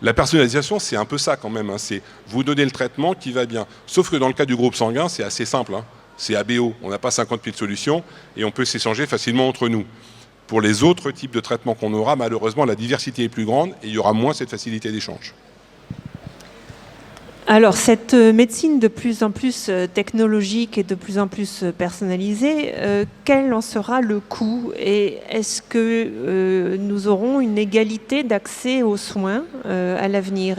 la personnalisation, c'est un peu ça quand même. C'est vous donner le traitement qui va bien. Sauf que dans le cas du groupe sanguin, c'est assez simple. C'est ABO. On n'a pas 50 000 solutions et on peut s'échanger facilement entre nous. Pour les autres types de traitements qu'on aura, malheureusement, la diversité est plus grande et il y aura moins cette facilité d'échange. Alors, cette médecine de plus en plus technologique et de plus en plus personnalisée, quel en sera le coût? Et est-ce que nous aurons une égalité d'accès aux soins à l'avenir?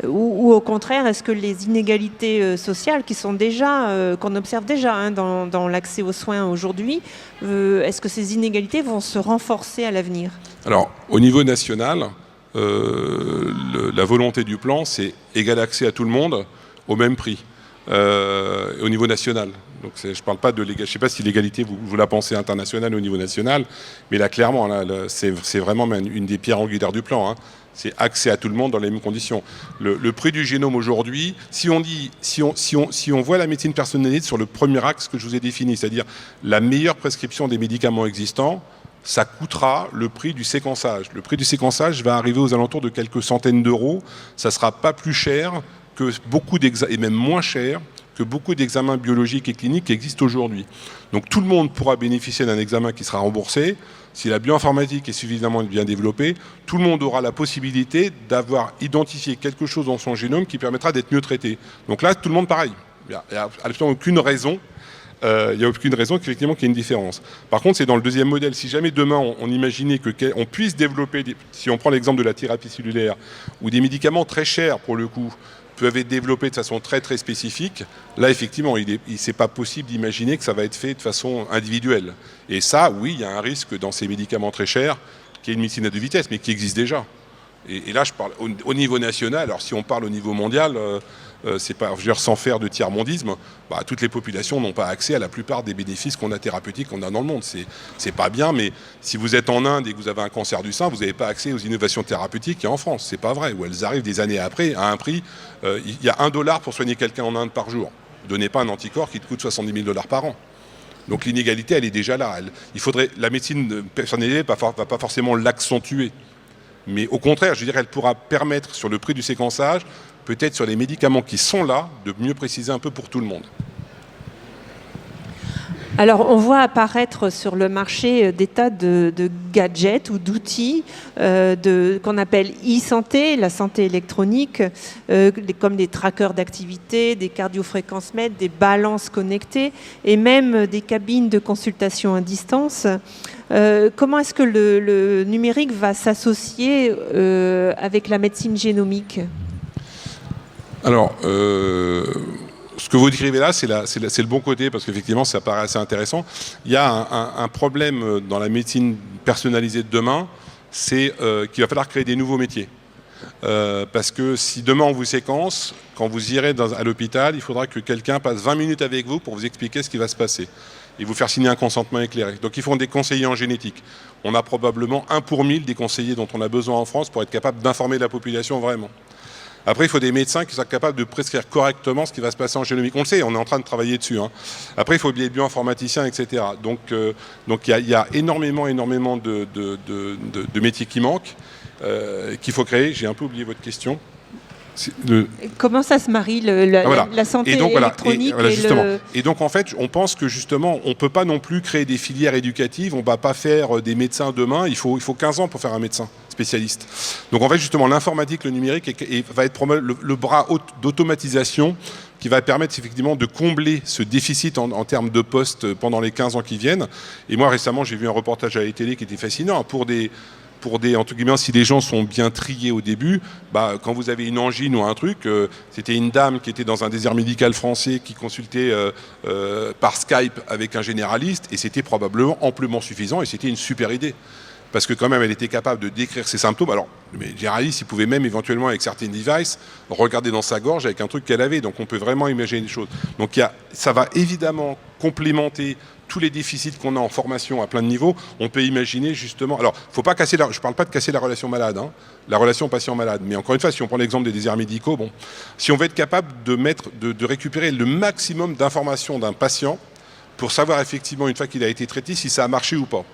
Ou au contraire, est-ce que les inégalités sociales qui sont déjà, qu'on observe déjà hein, dans l'accès aux soins aujourd'hui, est-ce que ces inégalités vont se renforcer à l'avenir? Alors, au niveau national, la volonté du plan, c'est égal accès à tout le monde au même prix, au niveau national. Donc je ne parle pas de l'égalité, je ne sais pas si l'égalité, vous la pensez internationale au niveau national, mais là, clairement, là, c'est vraiment une des pierres angulaires du plan. Hein. C'est accès à tout le monde dans les mêmes conditions. Le prix du génome aujourd'hui, si on voit la médecine personnalisée sur le premier axe que je vous ai défini, c'est-à-dire la meilleure prescription des médicaments existants, ça coûtera le prix du séquençage. Le prix du séquençage va arriver aux alentours de quelques centaines d'euros. Ça ne sera pas plus cher que beaucoup et même moins cher que beaucoup d'examens biologiques et cliniques qui existent aujourd'hui. Donc tout le monde pourra bénéficier d'un examen qui sera remboursé. Si la bioinformatique est suffisamment bien développée, tout le monde aura la possibilité d'avoir identifié quelque chose dans son génome qui permettra d'être mieux traité. Donc là, tout le monde pareil. Il n'y a absolument aucune raison. Il n'y a aucune raison qu'effectivement qu'il y ait une différence. Par contre, c'est dans le deuxième modèle. Si jamais demain, on imaginait qu'on puisse développer, si on prend l'exemple de la thérapie cellulaire, ou des médicaments très chers pour le coup, peuvent être développés de façon très très spécifique, là effectivement, c'est pas possible d'imaginer que ça va être fait de façon individuelle. Et ça, oui, il y a un risque dans ces médicaments très chers, qui est une médecine à deux vitesses, mais qui existe déjà. Et là, je parle au niveau national. Alors, si on parle au niveau mondial, c'est pas, je veux dire, sans faire de tiers-mondisme, toutes les populations n'ont pas accès à la plupart des bénéfices qu'on a thérapeutiques qu'on a dans le monde. C'est pas bien, mais si vous êtes en Inde et que vous avez un cancer du sein, vous n'avez pas accès aux innovations thérapeutiques qu'il y a en France. C'est pas vrai. Ou elles arrivent des années après à un prix. Il y a $1 pour soigner quelqu'un en Inde par jour. Ne donnez pas un anticorps qui te coûte $70 000 par an. Donc l'inégalité, elle est déjà là. La médecine personnalisée ne va pas forcément l'accentuer. Mais au contraire, je dirais, elle pourra permettre sur le prix du séquençage, peut-être sur les médicaments qui sont là, de mieux préciser un peu pour tout le monde. Alors, on voit apparaître sur le marché des tas de gadgets ou d'outils qu'on appelle e-santé, la santé électronique, comme des trackers d'activité, des cardiofréquencemètres, des balances connectées et même des cabines de consultation à distance. Comment est-ce que le numérique va s'associer avec la médecine génomique ? Alors, ce que vous décrivez là, c'est le bon côté, parce qu'effectivement, ça paraît assez intéressant. Il y a un problème dans la médecine personnalisée de demain, c'est qu'il va falloir créer des nouveaux métiers. Parce que si demain on vous séquence, quand vous irez à l'hôpital, il faudra que quelqu'un passe 20 minutes avec vous pour vous expliquer ce qui va se passer et vous faire signer un consentement éclairé. Donc il faut des conseillers en génétique. On a probablement 1 pour 1000 des conseillers dont on a besoin en France pour être capable d'informer la population vraiment. Après, il faut des médecins qui soient capables de prescrire correctement ce qui va se passer en génomique. On le sait, on est en train de travailler dessus. Hein. Après, il faut des bioinformaticiens, etc. Donc il y a énormément de métiers qui manquent, qu'il faut créer. J'ai un peu oublié votre question. Comment ça se marie la santé électronique et donc en fait on pense que justement on ne peut pas non plus créer des filières éducatives, on ne va pas faire des médecins demain, il faut 15 ans pour faire un médecin spécialiste. Donc en fait justement l'informatique, le numérique va être le bras d'automatisation qui va permettre effectivement de combler ce déficit en termes de postes pendant les 15 ans qui viennent. Et moi récemment j'ai vu un reportage à la télé qui était fascinant pour des, entre guillemets, si les gens sont bien triés au début, quand vous avez une angine ou un truc, c'était une dame qui était dans un désert médical français qui consultait par Skype avec un généraliste et c'était probablement amplement suffisant et c'était une super idée. Parce que quand même, elle était capable de décrire ses symptômes. Alors, le généraliste, il pouvait même éventuellement, avec certains devices, regarder dans sa gorge avec un truc qu'elle avait. Donc, on peut vraiment imaginer des choses. Donc, ça va évidemment complémenter tous les déficits qu'on a en formation à plein de niveaux. On peut imaginer justement... Alors, faut pas casser je ne parle pas de casser la relation malade, hein, la relation patient-malade. Mais encore une fois, si on prend l'exemple des déserts médicaux, si on veut être capable de récupérer le maximum d'informations d'un patient pour savoir effectivement, une fois qu'il a été traité, si ça a marché ou pas.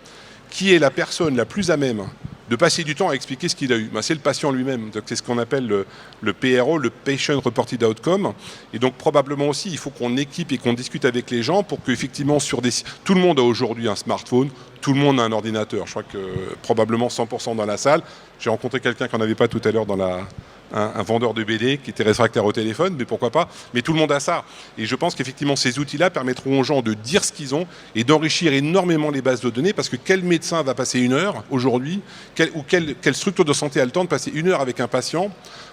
Qui est la personne la plus à même de passer du temps à expliquer ce qu'il a eu? C'est le patient lui-même. Donc, c'est ce qu'on appelle le PRO, le Patient Reported Outcome. Et donc, probablement aussi, il faut qu'on équipe et qu'on discute avec les gens pour qu'effectivement, tout le monde a aujourd'hui un smartphone, tout le monde a un ordinateur. Je crois que probablement 100% dans la salle. J'ai rencontré quelqu'un qu'on n'avait pas tout à l'heure dans un vendeur de BD qui était réfractaire au téléphone, mais pourquoi pas. Mais tout le monde a ça. Et je pense qu'effectivement, ces outils-là permettront aux gens de dire ce qu'ils ont et d'enrichir énormément les bases de données, parce que quel médecin va passer 1 heure aujourd'hui, quelle structure de santé a le temps de passer 1 heure avec un patient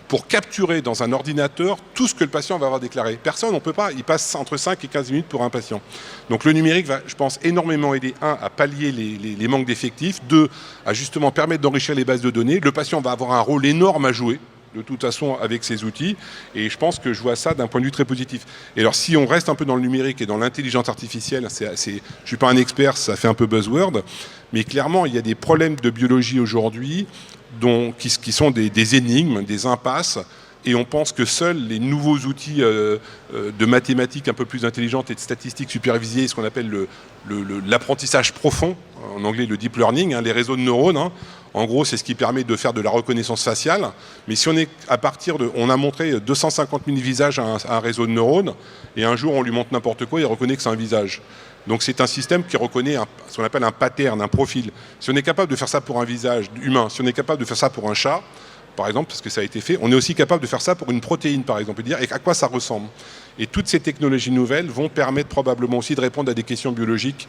pour capturer dans un ordinateur tout ce que le patient va avoir déclaré. Personne, on ne peut pas. Il passe entre 5 et 15 minutes pour un patient. Donc le numérique va, je pense, énormément aider, 1, à pallier les manques d'effectifs, 2, à justement permettre d'enrichir les bases de données. Le patient va avoir un rôle énorme à jouer, de toute façon, avec ces outils. Et je pense que je vois ça d'un point de vue très positif. Et alors, si on reste un peu dans le numérique et dans l'intelligence artificielle, je ne suis pas un expert, ça fait un peu buzzword, mais clairement, il y a des problèmes de biologie aujourd'hui qui sont des énigmes, des impasses, et on pense que seuls les nouveaux outils de mathématiques un peu plus intelligentes et de statistiques supervisées, ce qu'on appelle l'apprentissage profond, en anglais le deep learning, les réseaux de neurones, en gros c'est ce qui permet de faire de la reconnaissance faciale, mais si on est on a montré 250 000 visages à un réseau de neurones, et un jour on lui montre n'importe quoi, il reconnaît que c'est un visage. Donc c'est un système qui reconnaît ce qu'on appelle un pattern, un profil. Si on est capable de faire ça pour un visage humain, si on est capable de faire ça pour un chat, par exemple, parce que ça a été fait, on est aussi capable de faire ça pour une protéine, par exemple, et dire à quoi ça ressemble. Et toutes ces technologies nouvelles vont permettre probablement aussi de répondre à des questions biologiques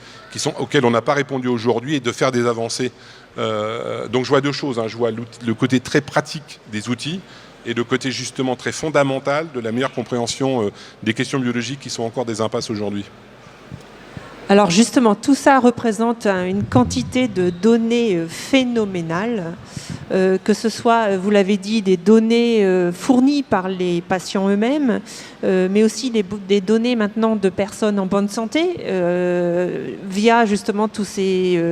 auxquelles on n'a pas répondu aujourd'hui et de faire des avancées. Donc je vois 2 choses. Je vois le côté très pratique des outils et le côté justement très fondamental de la meilleure compréhension des questions biologiques qui sont encore des impasses aujourd'hui. Alors justement, tout ça représente une quantité de données phénoménales, que ce soit, vous l'avez dit, des données fournies par les patients eux-mêmes, mais aussi des données maintenant de personnes en bonne santé, via justement tous ces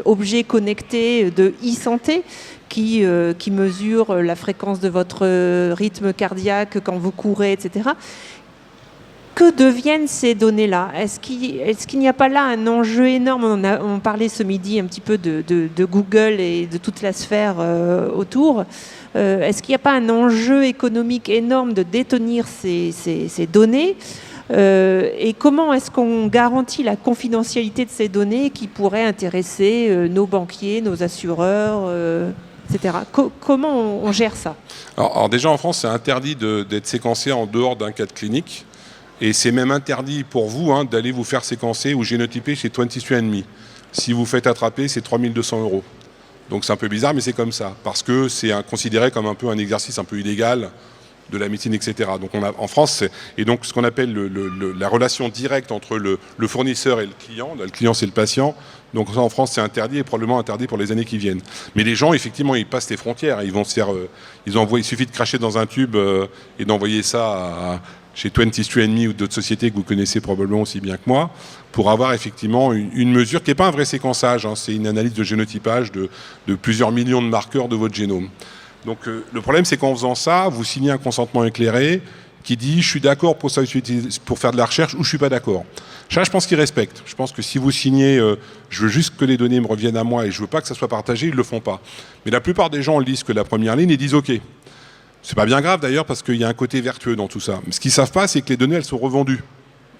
objets connectés de e-santé qui mesurent la fréquence de votre rythme cardiaque quand vous courez, etc. Que deviennent ces données-là ? Est-ce qu'il n'y a pas là un enjeu énorme ? On parlait ce midi un petit peu de Google et de toute la sphère autour. Est-ce qu'il n'y a pas un enjeu économique énorme de détenir ces données ? Et comment est-ce qu'on garantit la confidentialité de ces données qui pourraient intéresser nos banquiers, nos assureurs, etc. Comment on gère ça ? Alors déjà en France, c'est interdit d'être séquencé en dehors d'un cadre clinique. Et c'est même interdit pour vous d'aller vous faire séquencer ou génotyper chez 23andMe. Si vous faites attraper, c'est 3 200 €. Donc c'est un peu bizarre, mais c'est comme ça. Parce que c'est considéré comme un peu un exercice un peu illégal de la médecine, etc. Donc en France, et donc ce qu'on appelle la relation directe entre le fournisseur et le client. Là, le client, c'est le patient. Donc ça, en France, c'est interdit et probablement interdit pour les années qui viennent. Mais les gens, effectivement, ils passent les frontières. Ils vont se faire... il suffit de cracher dans un tube et d'envoyer ça chez 23andMe ou d'autres sociétés que vous connaissez probablement aussi bien que moi, pour avoir effectivement une mesure qui n'est pas un vrai séquençage, c'est une analyse de génotypage de plusieurs millions de marqueurs de votre génome. Donc le problème, c'est qu'en faisant ça, vous signez un consentement éclairé qui dit « je suis d'accord pour faire de la recherche » ou « je ne suis pas d'accord ». Ça, je pense qu'ils respectent. Je pense que si vous signez « je veux juste que les données me reviennent à moi et je ne veux pas que ça soit partagé », ils ne le font pas. Mais la plupart des gens lisent que la première ligne et disent « ok ». C'est pas bien grave d'ailleurs parce qu'il y a un côté vertueux dans tout ça. Mais ce qu'ils savent pas, c'est que les données, elles sont revendues.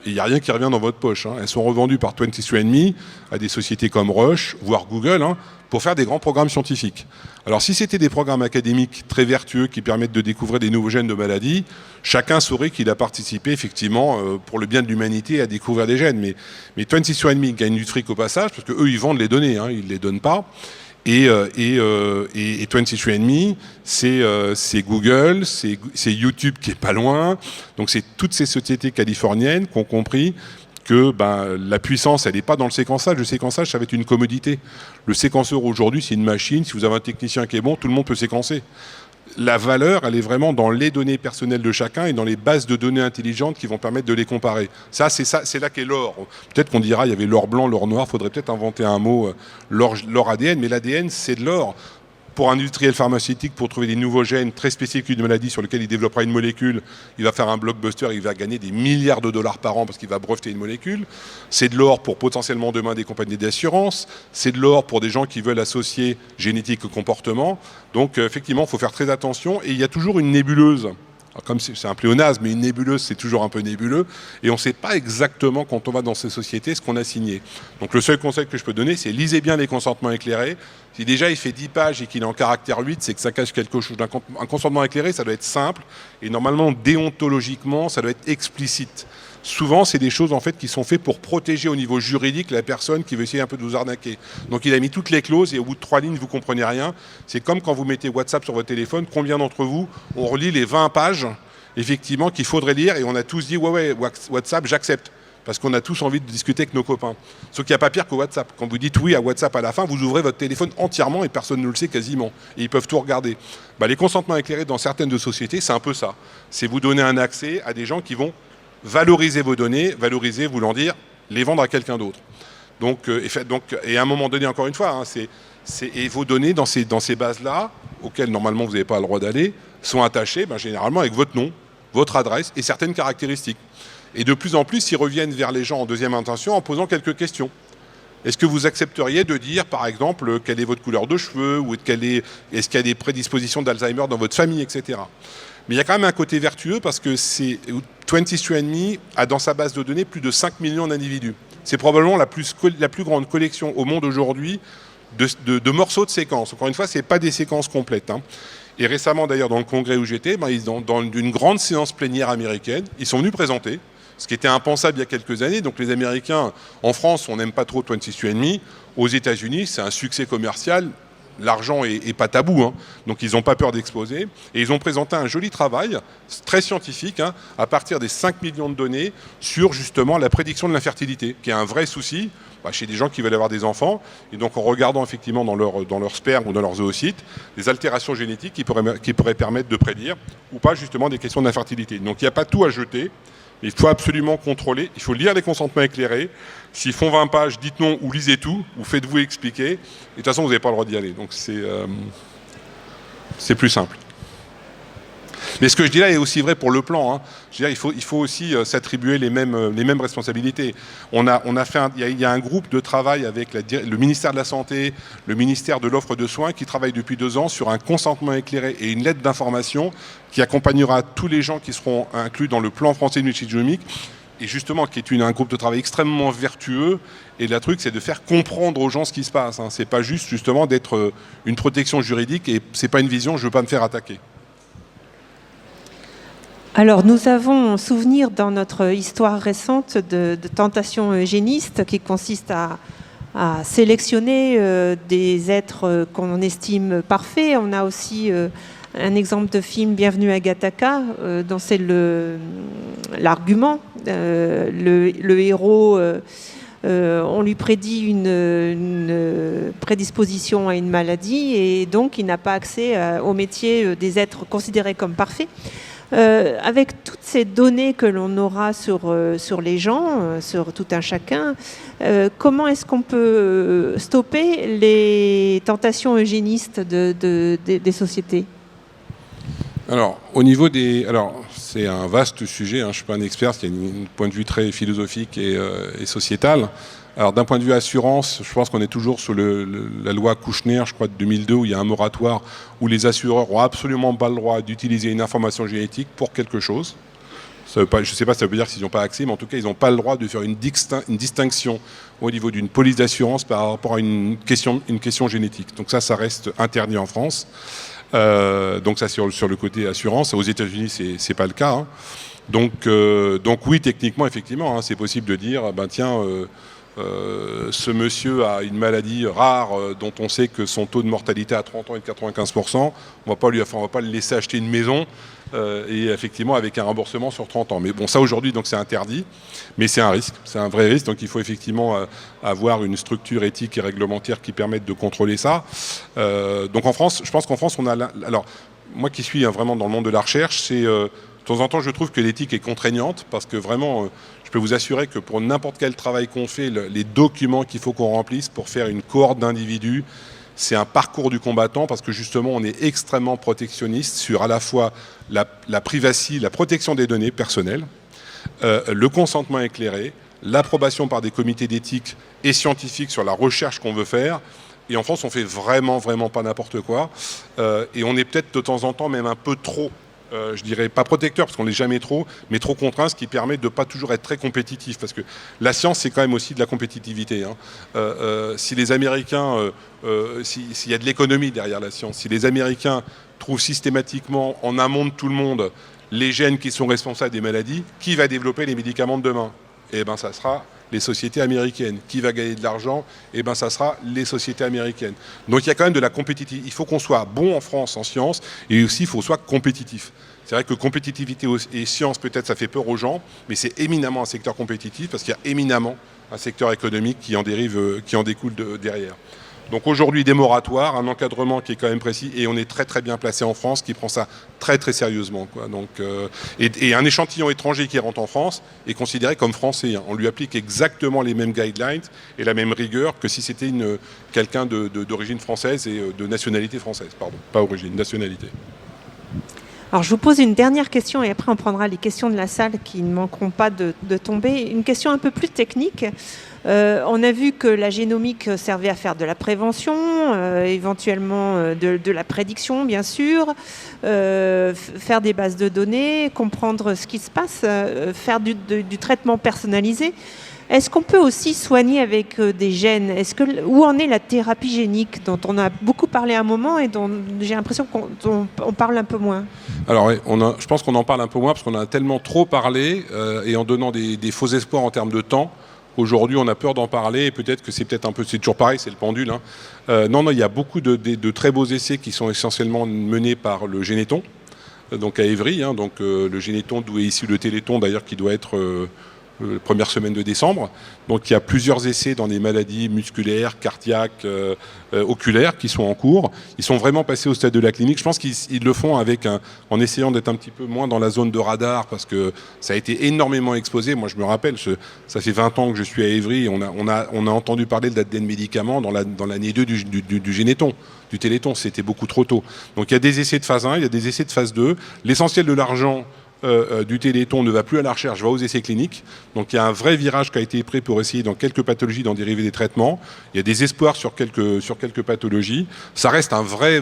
Et il n'y a rien qui revient dans votre poche. Elles sont revendues par 23andMe à des sociétés comme Roche, voire Google, pour faire des grands programmes scientifiques. Alors si c'était des programmes académiques très vertueux qui permettent de découvrir des nouveaux gènes de maladies, chacun saurait qu'il a participé effectivement pour le bien de l'humanité à découvrir des gènes. Mais 23andMe gagne du fric au passage parce qu'eux, ils vendent les données, ils ne les donnent pas. Et 23andMe, c'est Google, c'est YouTube qui est pas loin. Donc c'est toutes ces sociétés californiennes qui ont compris que la puissance, elle n'est pas dans le séquençage. Le séquençage, ça va être une commodité. Le séquenceur aujourd'hui, c'est une machine. Si vous avez un technicien qui est bon, tout le monde peut séquencer. La valeur, elle est vraiment dans les données personnelles de chacun et dans les bases de données intelligentes qui vont permettre de les comparer. C'est là qu'est l'or. Peut-être qu'on dira il y avait l'or blanc, l'or noir. Il faudrait peut-être inventer un mot, l'or ADN. Mais l'ADN, c'est de l'or. Pour un industriel pharmaceutique, pour trouver des nouveaux gènes très spécifiques d'une maladie sur lesquels il développera une molécule, il va faire un blockbuster, il va gagner des milliards de dollars par an parce qu'il va breveter une molécule. C'est de l'or pour potentiellement demain des compagnies d'assurance. C'est de l'or pour des gens qui veulent associer génétique au comportement. Donc effectivement, il faut faire très attention. Et il y a toujours une nébuleuse. Alors, comme c'est un pléonasme, mais une nébuleuse, c'est toujours un peu nébuleux. Et on ne sait pas exactement, quand on va dans ces sociétés, ce qu'on a signé. Donc le seul conseil que je peux donner, c'est lisez bien les consentements éclairés. Si déjà il fait 10 pages et qu'il est en caractère 8, c'est que ça cache quelque chose. Un consentement éclairé, ça doit être simple et normalement, déontologiquement, ça doit être explicite. Souvent, c'est des choses en fait qui sont faites pour protéger au niveau juridique la personne qui veut essayer un peu de vous arnaquer. Donc il a mis toutes les clauses et au bout de 3 lignes, vous ne comprenez rien. C'est comme quand vous mettez WhatsApp sur votre téléphone. Combien d'entre vous ont relit les 20 pages effectivement qu'il faudrait lire et on a tous dit ouais, WhatsApp, j'accepte. Parce qu'on a tous envie de discuter avec nos copains. Sauf qu'il n'y a pas pire que WhatsApp. Quand vous dites oui à WhatsApp à la fin, vous ouvrez votre téléphone entièrement et personne ne le sait quasiment. Et ils peuvent tout regarder. Les consentements éclairés dans certaines de sociétés, c'est un peu ça. C'est vous donner un accès à des gens qui vont valoriser vos données, valoriser voulant dire les vendre à quelqu'un d'autre. Et à un moment donné, encore une fois, et vos données dans ces bases-là, auxquelles normalement vous n'avez pas le droit d'aller, sont attachées généralement avec votre nom, votre adresse et certaines caractéristiques. Et de plus en plus, ils reviennent vers les gens en deuxième intention en posant quelques questions. Est-ce que vous accepteriez de dire, par exemple, quelle est votre couleur de cheveux ou est-ce qu'il y a des prédispositions d'Alzheimer dans votre famille, etc. Mais il y a quand même un côté vertueux parce que 23andMe a dans sa base de données plus de 5 millions d'individus. C'est probablement la plus grande collection au monde aujourd'hui de morceaux de séquences. Encore une fois, ce n'est pas des séquences complètes. Et récemment, d'ailleurs, dans le congrès où j'étais, dans une grande séance plénière américaine, ils sont venus présenter, ce qui était impensable il y a quelques années. Donc les Américains, en France, on n'aime pas trop 23andMe. Aux États-Unis, c'est un succès commercial. L'argent est pas tabou, donc ils n'ont pas peur d'exposer. Et ils ont présenté un joli travail, très scientifique, à partir des 5 millions de données, sur justement la prédiction de l'infertilité, qui est un vrai souci chez des gens qui veulent avoir des enfants. Et donc en regardant effectivement dans leur sperme ou dans leurs oocytes, des altérations génétiques qui pourraient permettre de prédire, ou pas justement des questions d'infertilité. Donc il n'y a pas tout à jeter. Il faut absolument contrôler, il faut lire les consentements éclairés. S'ils font 20 pages, dites non ou lisez tout, ou faites-vous expliquer. Et de toute façon, vous n'avez pas le droit d'y aller. Donc c'est plus simple. Mais ce que je dis là est aussi vrai pour le plan. Je veux dire, il faut aussi s'attribuer les mêmes responsabilités. Il y a un groupe de travail avec le ministère de la Santé, le ministère de l'Offre de Soins qui travaille depuis 2 ans sur un consentement éclairé et une lettre d'information qui accompagnera tous les gens qui seront inclus dans le plan français de multigénomique et justement qui est un groupe de travail extrêmement vertueux. Et le truc, c'est de faire comprendre aux gens ce qui se passe. C'est pas juste justement d'être une protection juridique et c'est pas une vision, je veux pas me faire attaquer. Alors, nous avons souvenir dans notre histoire récente de tentations eugénistes qui consistent à sélectionner des êtres qu'on estime parfaits. On a aussi un exemple de film, Bienvenue à Gattaca, dont c'est l'argument. Le héros, on lui prédit une prédisposition à une maladie et donc il n'a pas accès au métier des êtres considérés comme parfaits. Avec toutes ces données que l'on aura sur les gens, sur tout un chacun, comment est-ce qu'on peut stopper les tentations eugénistes des sociétés ? Alors, c'est un vaste sujet, je ne suis pas un expert, il y a un point de vue très philosophique et sociétal. Alors d'un point de vue assurance, je pense qu'on est toujours sous la loi Kouchner, je crois de 2002, où il y a un moratoire où les assureurs n'ont absolument pas le droit d'utiliser une information génétique pour quelque chose. Je ne sais pas si ça veut dire qu'ils n'ont pas accès, mais en tout cas, ils n'ont pas le droit de faire une distinction au niveau d'une police d'assurance par rapport à une question génétique. Donc ça reste interdit en France. Donc ça sur le côté assurance. Aux États-Unis, c'est pas le cas. Donc oui, techniquement, effectivement, c'est possible de dire, ce monsieur a une maladie rare dont on sait que son taux de mortalité à 30 ans est de 95%. On va pas le laisser acheter une maison et effectivement avec un remboursement sur 30 ans. Mais bon, ça aujourd'hui, donc c'est interdit, mais c'est un risque, c'est un vrai risque. Donc il faut effectivement avoir une structure éthique et réglementaire qui permette de contrôler ça. Donc en France, je pense qu'en France, on a alors moi qui suis vraiment dans le monde de la recherche, c'est de temps en temps, je trouve que l'éthique est contraignante parce que vraiment. Je peux vous assurer que pour n'importe quel travail qu'on fait, les documents qu'il faut qu'on remplisse pour faire une cohorte d'individus, c'est un parcours du combattant parce que justement, on est extrêmement protectionniste sur à la fois la privacy, la protection des données personnelles, le consentement éclairé, l'approbation par des comités d'éthique et scientifiques sur la recherche qu'on veut faire. Et en France, on fait vraiment pas n'importe quoi. Et on est peut-être de temps en temps même un peu trop je dirais pas protecteur, parce qu'on l'est jamais trop, mais trop contraint, ce qui permet de ne pas toujours être très compétitif. Parce que la science, c'est quand même aussi de la compétitivité. Si les Américains, s'il y a de l'économie derrière la science, si les Américains trouvent systématiquement en amont de tout le monde les gènes qui sont responsables des maladies, qui va développer les médicaments de demain? Eh bien, ça sera les sociétés américaines. Qui va gagner de l'argent? Eh bien, ça sera les sociétés américaines. Donc, il y a quand même de la compétitivité. Il faut qu'on soit bon en France en sciences, et aussi, il faut qu'on soit compétitif. C'est vrai que compétitivité et science, peut-être, ça fait peur aux gens, mais c'est éminemment un secteur compétitif, parce qu'il y a éminemment un secteur économique qui en découle derrière. Donc aujourd'hui, des moratoires, un encadrement qui est quand même précis, et on est très très bien placé en France, qui prend ça très très sérieusement, quoi. Donc, et un échantillon étranger qui rentre en France est considéré comme français. On lui applique exactement les mêmes guidelines et la même rigueur que si c'était quelqu'un d'origine française et de nationalité française, pardon, pas origine, nationalité. Alors, je vous pose une dernière question et après on prendra les questions de la salle qui ne manqueront pas de tomber. Une question un peu plus technique. On a vu que la génomique servait à faire de la prévention, éventuellement de la prédiction, bien sûr, faire des bases de données, comprendre ce qui se passe, faire du traitement personnalisé. Est-ce qu'on peut aussi soigner avec des gènes? Où en est la thérapie génique dont on a beaucoup parlé à un moment et dont j'ai l'impression qu'on parle un peu moins? Alors oui, je pense qu'on en parle un peu moins parce qu'on a tellement trop parlé et en donnant des faux espoirs en termes de temps. Aujourd'hui, on a peur d'en parler et peut-être que c'est un peu, c'est toujours pareil, c'est le pendule. Non, il y a beaucoup de très beaux essais qui sont essentiellement menés par le Généton, donc à Évry. Donc le Généton, d'où est issu le Téléthon d'ailleurs, qui doit être première semaine de décembre. Donc il y a plusieurs essais dans des maladies musculaires, cardiaques, oculaires qui sont en cours. Ils sont vraiment passés au stade de la clinique. Je pense qu'ils le font en essayant d'être un petit peu moins dans la zone de radar parce que ça a été énormément exposé. Moi je me rappelle, ça fait 20 ans que je suis à Évry et on a entendu parler de l'ADN médicament dans l'année 2 du Généton, du Téléthon. C'était beaucoup trop tôt. Donc il y a des essais de phase 1, il y a des essais de phase 2. L'essentiel de l'argent du Téléthon ne va plus à la recherche, va aux essais cliniques. Donc il y a un vrai virage qui a été pris pour essayer dans quelques pathologies d'en dériver des traitements. Il y a des espoirs sur quelques pathologies. Ça reste un vrai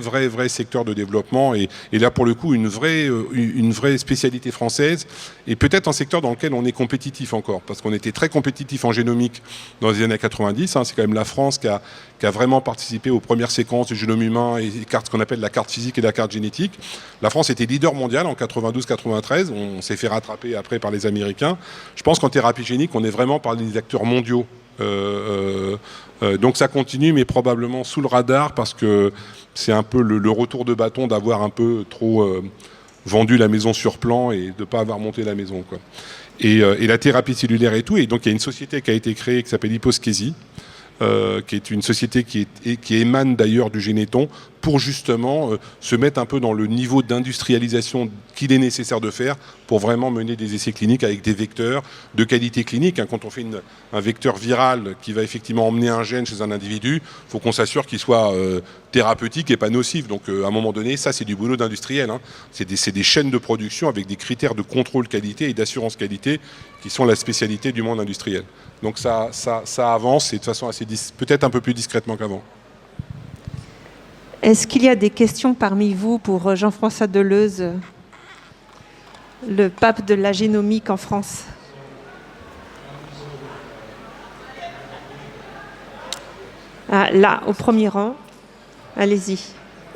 secteur de développement et là pour le coup une vraie spécialité française et peut-être un secteur dans lequel on est compétitif encore parce qu'on était très compétitif en génomique dans les années 90. C'est quand même la France qui a vraiment participé aux premières séquences du génome humain et ce qu'on appelle la carte physique et la carte génétique. La France était leader mondial en 92-93. On s'est fait rattraper après par les Américains. Je pense qu'en thérapie génique, on est vraiment parmi des acteurs mondiaux. Donc ça continue, mais probablement sous le radar parce que c'est un peu le retour de bâton d'avoir un peu trop vendu la maison sur plan et de ne pas avoir monté la maison, quoi. Et la thérapie cellulaire et tout. Et donc il y a une société qui a été créée qui s'appelle Hyposkésie, qui est une société qui émane d'ailleurs du Généton pour justement se mettre un peu dans le niveau d'industrialisation qu'il est nécessaire de faire pour vraiment mener des essais cliniques avec des vecteurs de qualité clinique. Quand on fait un vecteur viral qui va effectivement emmener un gène chez un individu, il faut qu'on s'assure qu'il soit thérapeutique et pas nocif. Donc à un moment donné, ça c'est du boulot d'industriel. C'est des chaînes de production avec des critères de contrôle qualité et d'assurance qualité qui sont la spécialité du monde industriel. Donc ça avance et de façon peut-être un peu plus discrètement qu'avant. Est-ce qu'il y a des questions parmi vous pour Jean-François Deleuze, le pape de la génomique en France? Là, au premier rang. Allez-y.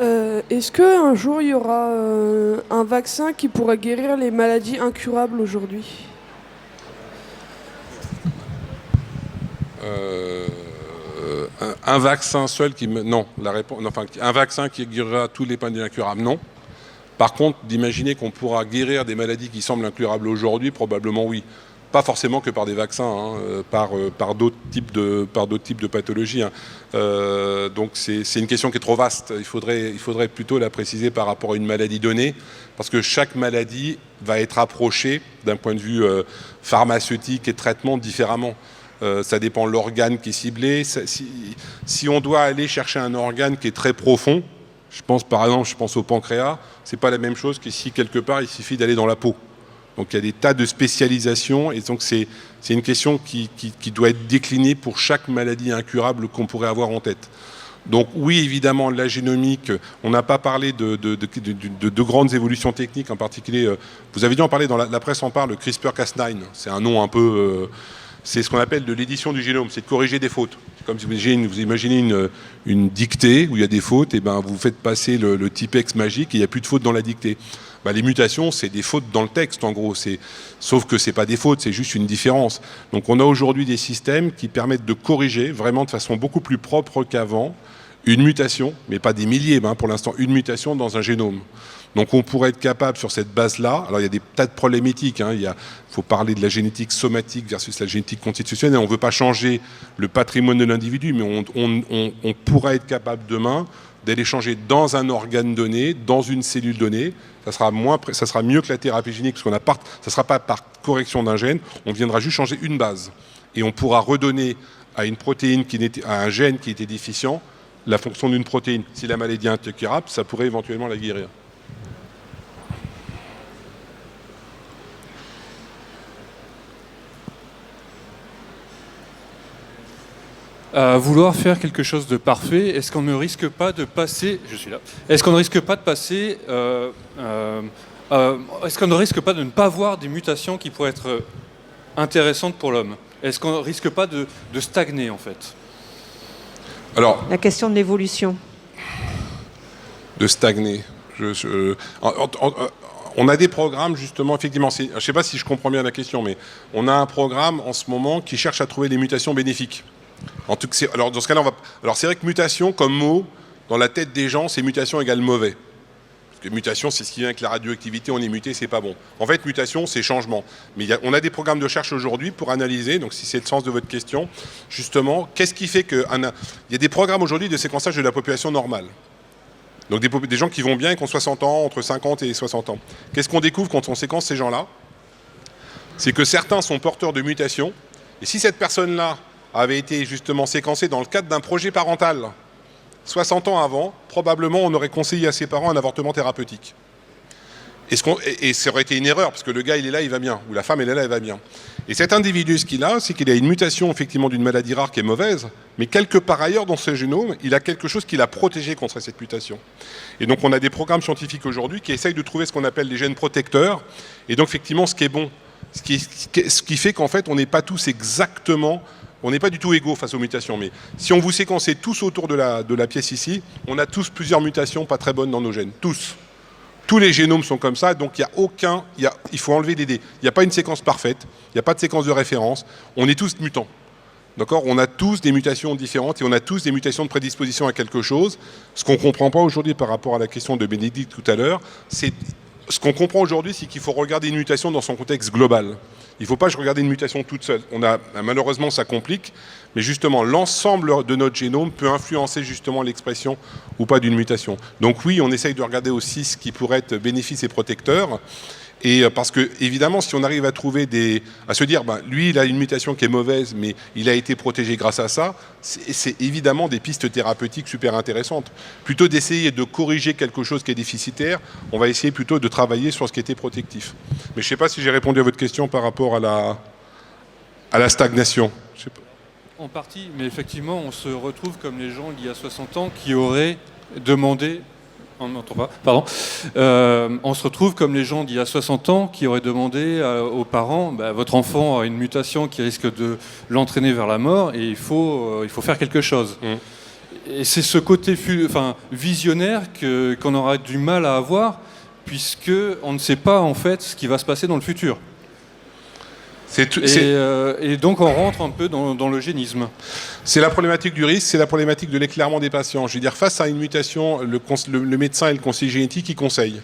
Est-ce qu'un jour, il y aura un vaccin qui pourra guérir les maladies incurables aujourd'hui ? Un vaccin seul non, un vaccin qui guérira tous les maladies incurables, non. Par contre, d'imaginer qu'on pourra guérir des maladies qui semblent incurables aujourd'hui, probablement oui. Pas forcément que par des vaccins, par d'autres types de pathologies. Donc c'est une question qui est trop vaste. Il faudrait plutôt la préciser par rapport à une maladie donnée, parce que chaque maladie va être approchée d'un point de vue pharmaceutique et traitement différemment. Ça dépend de l'organe qui est ciblé. Si on doit aller chercher un organe qui est très profond, je pense au pancréas, c'est pas la même chose que si quelque part il suffit d'aller dans la peau. Donc il y a des tas de spécialisations et donc c'est une question qui doit être déclinée pour chaque maladie incurable qu'on pourrait avoir en tête. Donc oui, évidemment, la génomique, on n'a pas parlé de grandes évolutions techniques, en particulier, vous avez dû en parler, dans la presse en parle, le CRISPR-Cas9, c'est un nom un peu... c'est ce qu'on appelle de l'édition du génome, c'est de corriger des fautes. Comme si vous imaginez une dictée où il y a des fautes, et ben vous faites passer le typex magique et il n'y a plus de fautes dans la dictée. Ben, les mutations, c'est des fautes dans le texte, en gros. Sauf que ce n'est pas des fautes, c'est juste une différence. Donc on a aujourd'hui des systèmes qui permettent de corriger, vraiment de façon beaucoup plus propre qu'avant, une mutation, mais pas des milliers, ben, pour l'instant, une mutation dans un génome. Donc on pourrait être capable sur cette base-là, alors il y a des tas de problématiques, hein, il faut parler de la génétique somatique versus la génétique constitutionnelle, on ne veut pas changer le patrimoine de l'individu, mais on pourrait être capable demain d'aller changer dans un organe donné, dans une cellule donnée, ça sera mieux que la thérapie génique, parce ça ne sera pas par correction d'un gène, on viendra juste changer une base. Et on pourra redonner à une protéine, à un gène qui était déficient, la fonction d'une protéine. Si la maladie est incurable, ça pourrait éventuellement la guérir. À vouloir faire quelque chose de parfait, est-ce qu'on ne risque pas de passer... Je suis là. Est-ce qu'on ne risque pas de passer... est-ce qu'on ne risque pas de ne pas voir des mutations qui pourraient être intéressantes pour l'homme? Est-ce qu'on ne risque pas de stagner, en fait? Alors, la question de l'évolution. De stagner. On a des programmes, justement, effectivement, je ne sais pas si je comprends bien la question, mais on a un programme en ce moment qui cherche à trouver des mutations bénéfiques. Alors, dans ce cas-là, alors c'est vrai que mutation, comme mot, dans la tête des gens, c'est mutation égale mauvais. Parce que mutation, c'est ce qui vient avec la radioactivité, on est muté, c'est pas bon. En fait, mutation, c'est changement. Mais on a des programmes de recherche aujourd'hui pour analyser, donc si c'est le sens de votre question, justement, qu'est-ce qui fait que... Il y a des programmes aujourd'hui de séquençage de la population normale. Donc des gens qui vont bien et qui ont 60 ans, entre 50 et 60 ans. Qu'est-ce qu'on découvre quand on séquence ces gens-là? C'est que certains sont porteurs de mutations, et si cette personne-là avait été justement séquencée dans le cadre d'un projet parental, 60 ans avant, probablement on aurait conseillé à ses parents un avortement thérapeutique. Et ça aurait été une erreur, parce que le gars il est là, il va bien, ou la femme elle est là, elle va bien. Et cet individu, ce qu'il a, c'est qu'il a une mutation effectivement d'une maladie rare qui est mauvaise, mais quelque part ailleurs dans ce génome, il a quelque chose qui l'a protégé contre cette mutation. Et donc on a des programmes scientifiques aujourd'hui qui essayent de trouver ce qu'on appelle les gènes protecteurs, et donc effectivement ce qui est bon, ce qui fait qu'en fait on n'est pas tous exactement... On n'est pas du tout égaux face aux mutations, mais si on vous séquençait tous autour de la pièce ici, on a tous plusieurs mutations pas très bonnes dans nos gènes. Tous. Tous les génomes sont comme ça, donc il faut enlever des dés. Il n'y a pas une séquence parfaite, il n'y a pas de séquence de référence, on est tous mutants. D'accord ? On a tous des mutations différentes et on a tous des mutations de prédisposition à quelque chose. Ce qu'on ne comprend pas aujourd'hui par rapport à la question de Bénédicte tout à l'heure, c'est... Ce qu'on comprend aujourd'hui, c'est qu'il faut regarder une mutation dans son contexte global. Il ne faut pas regarder une mutation toute seule. Malheureusement, ça complique, mais justement, l'ensemble de notre génome peut influencer justement l'expression ou pas d'une mutation. Donc oui, on essaye de regarder aussi ce qui pourrait être bénéfice et protecteur. Et parce que, évidemment, si on arrive à trouver à se dire, lui, il a une mutation qui est mauvaise, mais il a été protégé grâce à ça, c'est évidemment des pistes thérapeutiques super intéressantes. Plutôt d'essayer de corriger quelque chose qui est déficitaire, on va essayer plutôt de travailler sur ce qui était protectif. Mais je ne sais pas si j'ai répondu à votre question par rapport à la stagnation. Je sais pas. En partie, mais effectivement, on se retrouve comme les gens il y a 60 ans qui auraient demandé... On n'entend pas, pardon. On se retrouve comme les gens d'il y a 60 ans qui auraient demandé aux parents votre enfant a une mutation qui risque de l'entraîner vers la mort et il faut faire quelque chose. Et c'est ce côté visionnaire qu'on aura du mal à avoir puisqu'on ne sait pas en fait ce qui va se passer dans le futur. Et donc on rentre un peu dans l'eugénisme. C'est la problématique du risque, c'est la problématique de l'éclairement des patients. Je veux dire, face à une mutation, le médecin et le conseiller génétique, ils conseillent.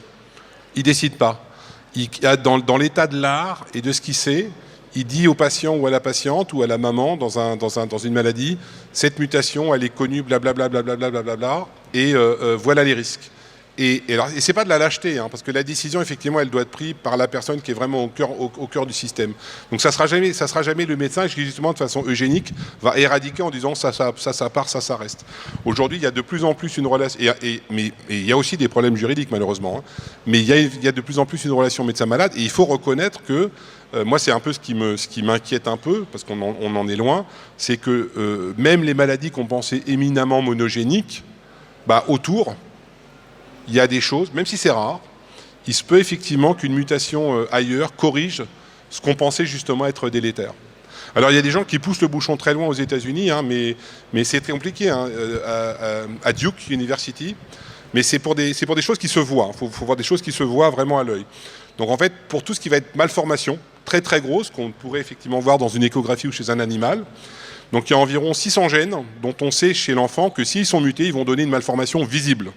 Ils ne décident pas. Dans l'état de l'art et de ce qu'il sait, il dit au patient ou à la patiente ou à la maman dans une maladie, cette mutation, elle est connue, blablabla, blablabla, blablabla, et voilà les risques. Et c'est pas de la lâcheté, hein, parce que la décision, effectivement, elle doit être prise par la personne qui est vraiment au cœur du système. Donc ça sera jamais le médecin qui, justement, de façon eugénique, va éradiquer en disant ça part, ça reste. Aujourd'hui, il y a de plus en plus une relation, mais il y a aussi des problèmes juridiques, malheureusement, hein, mais il y a de plus en plus une relation médecin-malade, et il faut reconnaître que, moi, c'est un peu ce qui m'inquiète un peu, parce qu'on en est loin, c'est que même les maladies qu'on pensait éminemment monogéniques, autour, il y a des choses, même si c'est rare, il se peut effectivement qu'une mutation ailleurs corrige ce qu'on pensait justement être délétère. Alors il y a des gens qui poussent le bouchon très loin aux États-Unis, hein, mais c'est très compliqué, hein, à Duke University, mais c'est pour des choses qui se voient. Il faut voir des choses qui se voient vraiment à l'œil. Donc en fait, pour tout ce qui va être malformation, très très grosse, qu'on pourrait effectivement voir dans une échographie ou chez un animal, donc il y a environ 600 gènes dont on sait chez l'enfant que s'ils sont mutés, ils vont donner une malformation visible.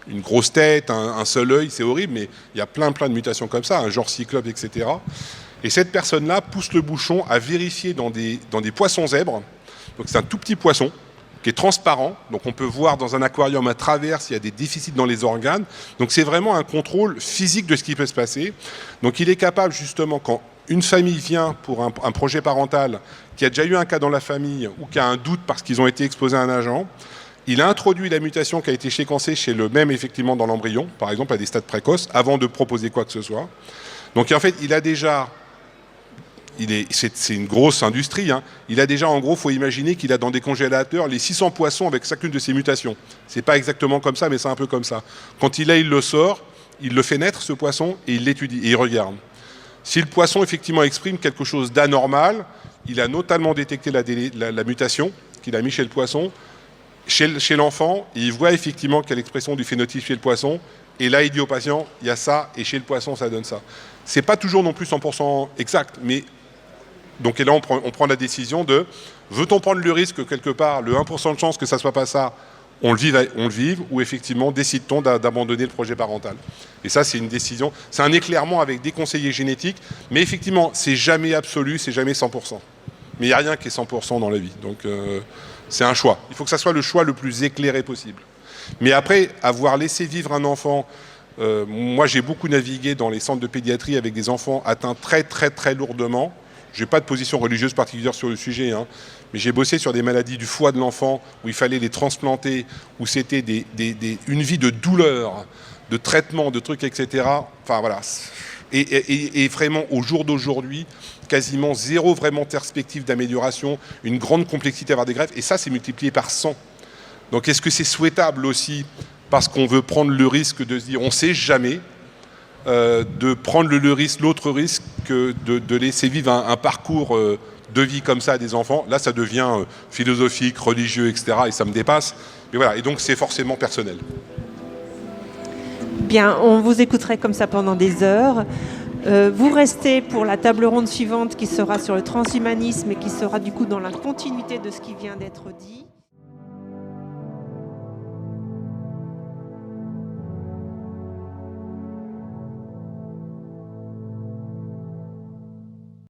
Une grosse tête, un seul œil, c'est horrible, mais il y a plein de mutations comme ça, un genre cyclope, etc. Et cette personne-là pousse le bouchon à vérifier dans des poissons zèbres. Donc c'est un tout petit poisson qui est transparent, donc on peut voir dans un aquarium à travers s'il y a des déficits dans les organes. Donc c'est vraiment un contrôle physique de ce qui peut se passer. Donc il est capable justement, quand une famille vient pour un projet parental, qui a déjà eu un cas dans la famille ou qui a un doute parce qu'ils ont été exposés à un agent, il a introduit la mutation qui a été séquencée chez le même, effectivement, dans l'embryon, par exemple, à des stades précoces, avant de proposer quoi que ce soit. Donc, en fait, il a déjà... C'est une grosse industrie. Hein. Il a déjà, en gros, il faut imaginer qu'il a dans des congélateurs les 600 poissons avec chacune de ces mutations. C'est pas exactement comme ça, mais c'est un peu comme ça. Quand il le sort, il le fait naître, ce poisson, et il l'étudie, et il regarde. Si le poisson, effectivement, exprime quelque chose d'anormal, il a notamment détecté la mutation qu'il a mis chez le poisson, chez l'enfant, il voit effectivement qu'il y a l'expression du phénotype chez le poisson, et là il dit au patient, il y a ça, et chez le poisson ça donne ça. C'est pas toujours non plus 100% exact, mais donc et là on prend la décision de, veut-on prendre le risque quelque part, le 1% de chance que ça soit pas ça, on le vive, ou effectivement décide-t-on d'abandonner le projet parental. Et ça c'est une décision, c'est un éclairement avec des conseillers génétiques, mais effectivement c'est jamais absolu, c'est jamais 100%. Mais il n'y a rien qui est 100% dans la vie, donc c'est un choix. Il faut que ça soit le choix le plus éclairé possible. Mais après, avoir laissé vivre un enfant, moi j'ai beaucoup navigué dans les centres de pédiatrie avec des enfants atteints très très très lourdement. Je n'ai pas de position religieuse particulière sur le sujet, hein, mais j'ai bossé sur des maladies du foie de l'enfant où il fallait les transplanter, où c'était une vie de douleur, de traitement, de trucs, etc. Enfin voilà. Et vraiment, au jour d'aujourd'hui, quasiment zéro vraiment perspective d'amélioration, une grande complexité à avoir des greffes, et ça, c'est multiplié par 100. Donc, est-ce que c'est souhaitable aussi, parce qu'on veut prendre le risque de se dire, on ne sait jamais, de prendre l'autre risque que de laisser vivre un parcours de vie comme ça à des enfants? Là, ça devient philosophique, religieux, etc., et ça me dépasse. Mais voilà, et donc, c'est forcément personnel. Bien, on vous écouterait comme ça pendant des heures. Vous restez pour la table ronde suivante qui sera sur le transhumanisme et qui sera du coup dans la continuité de ce qui vient d'être dit.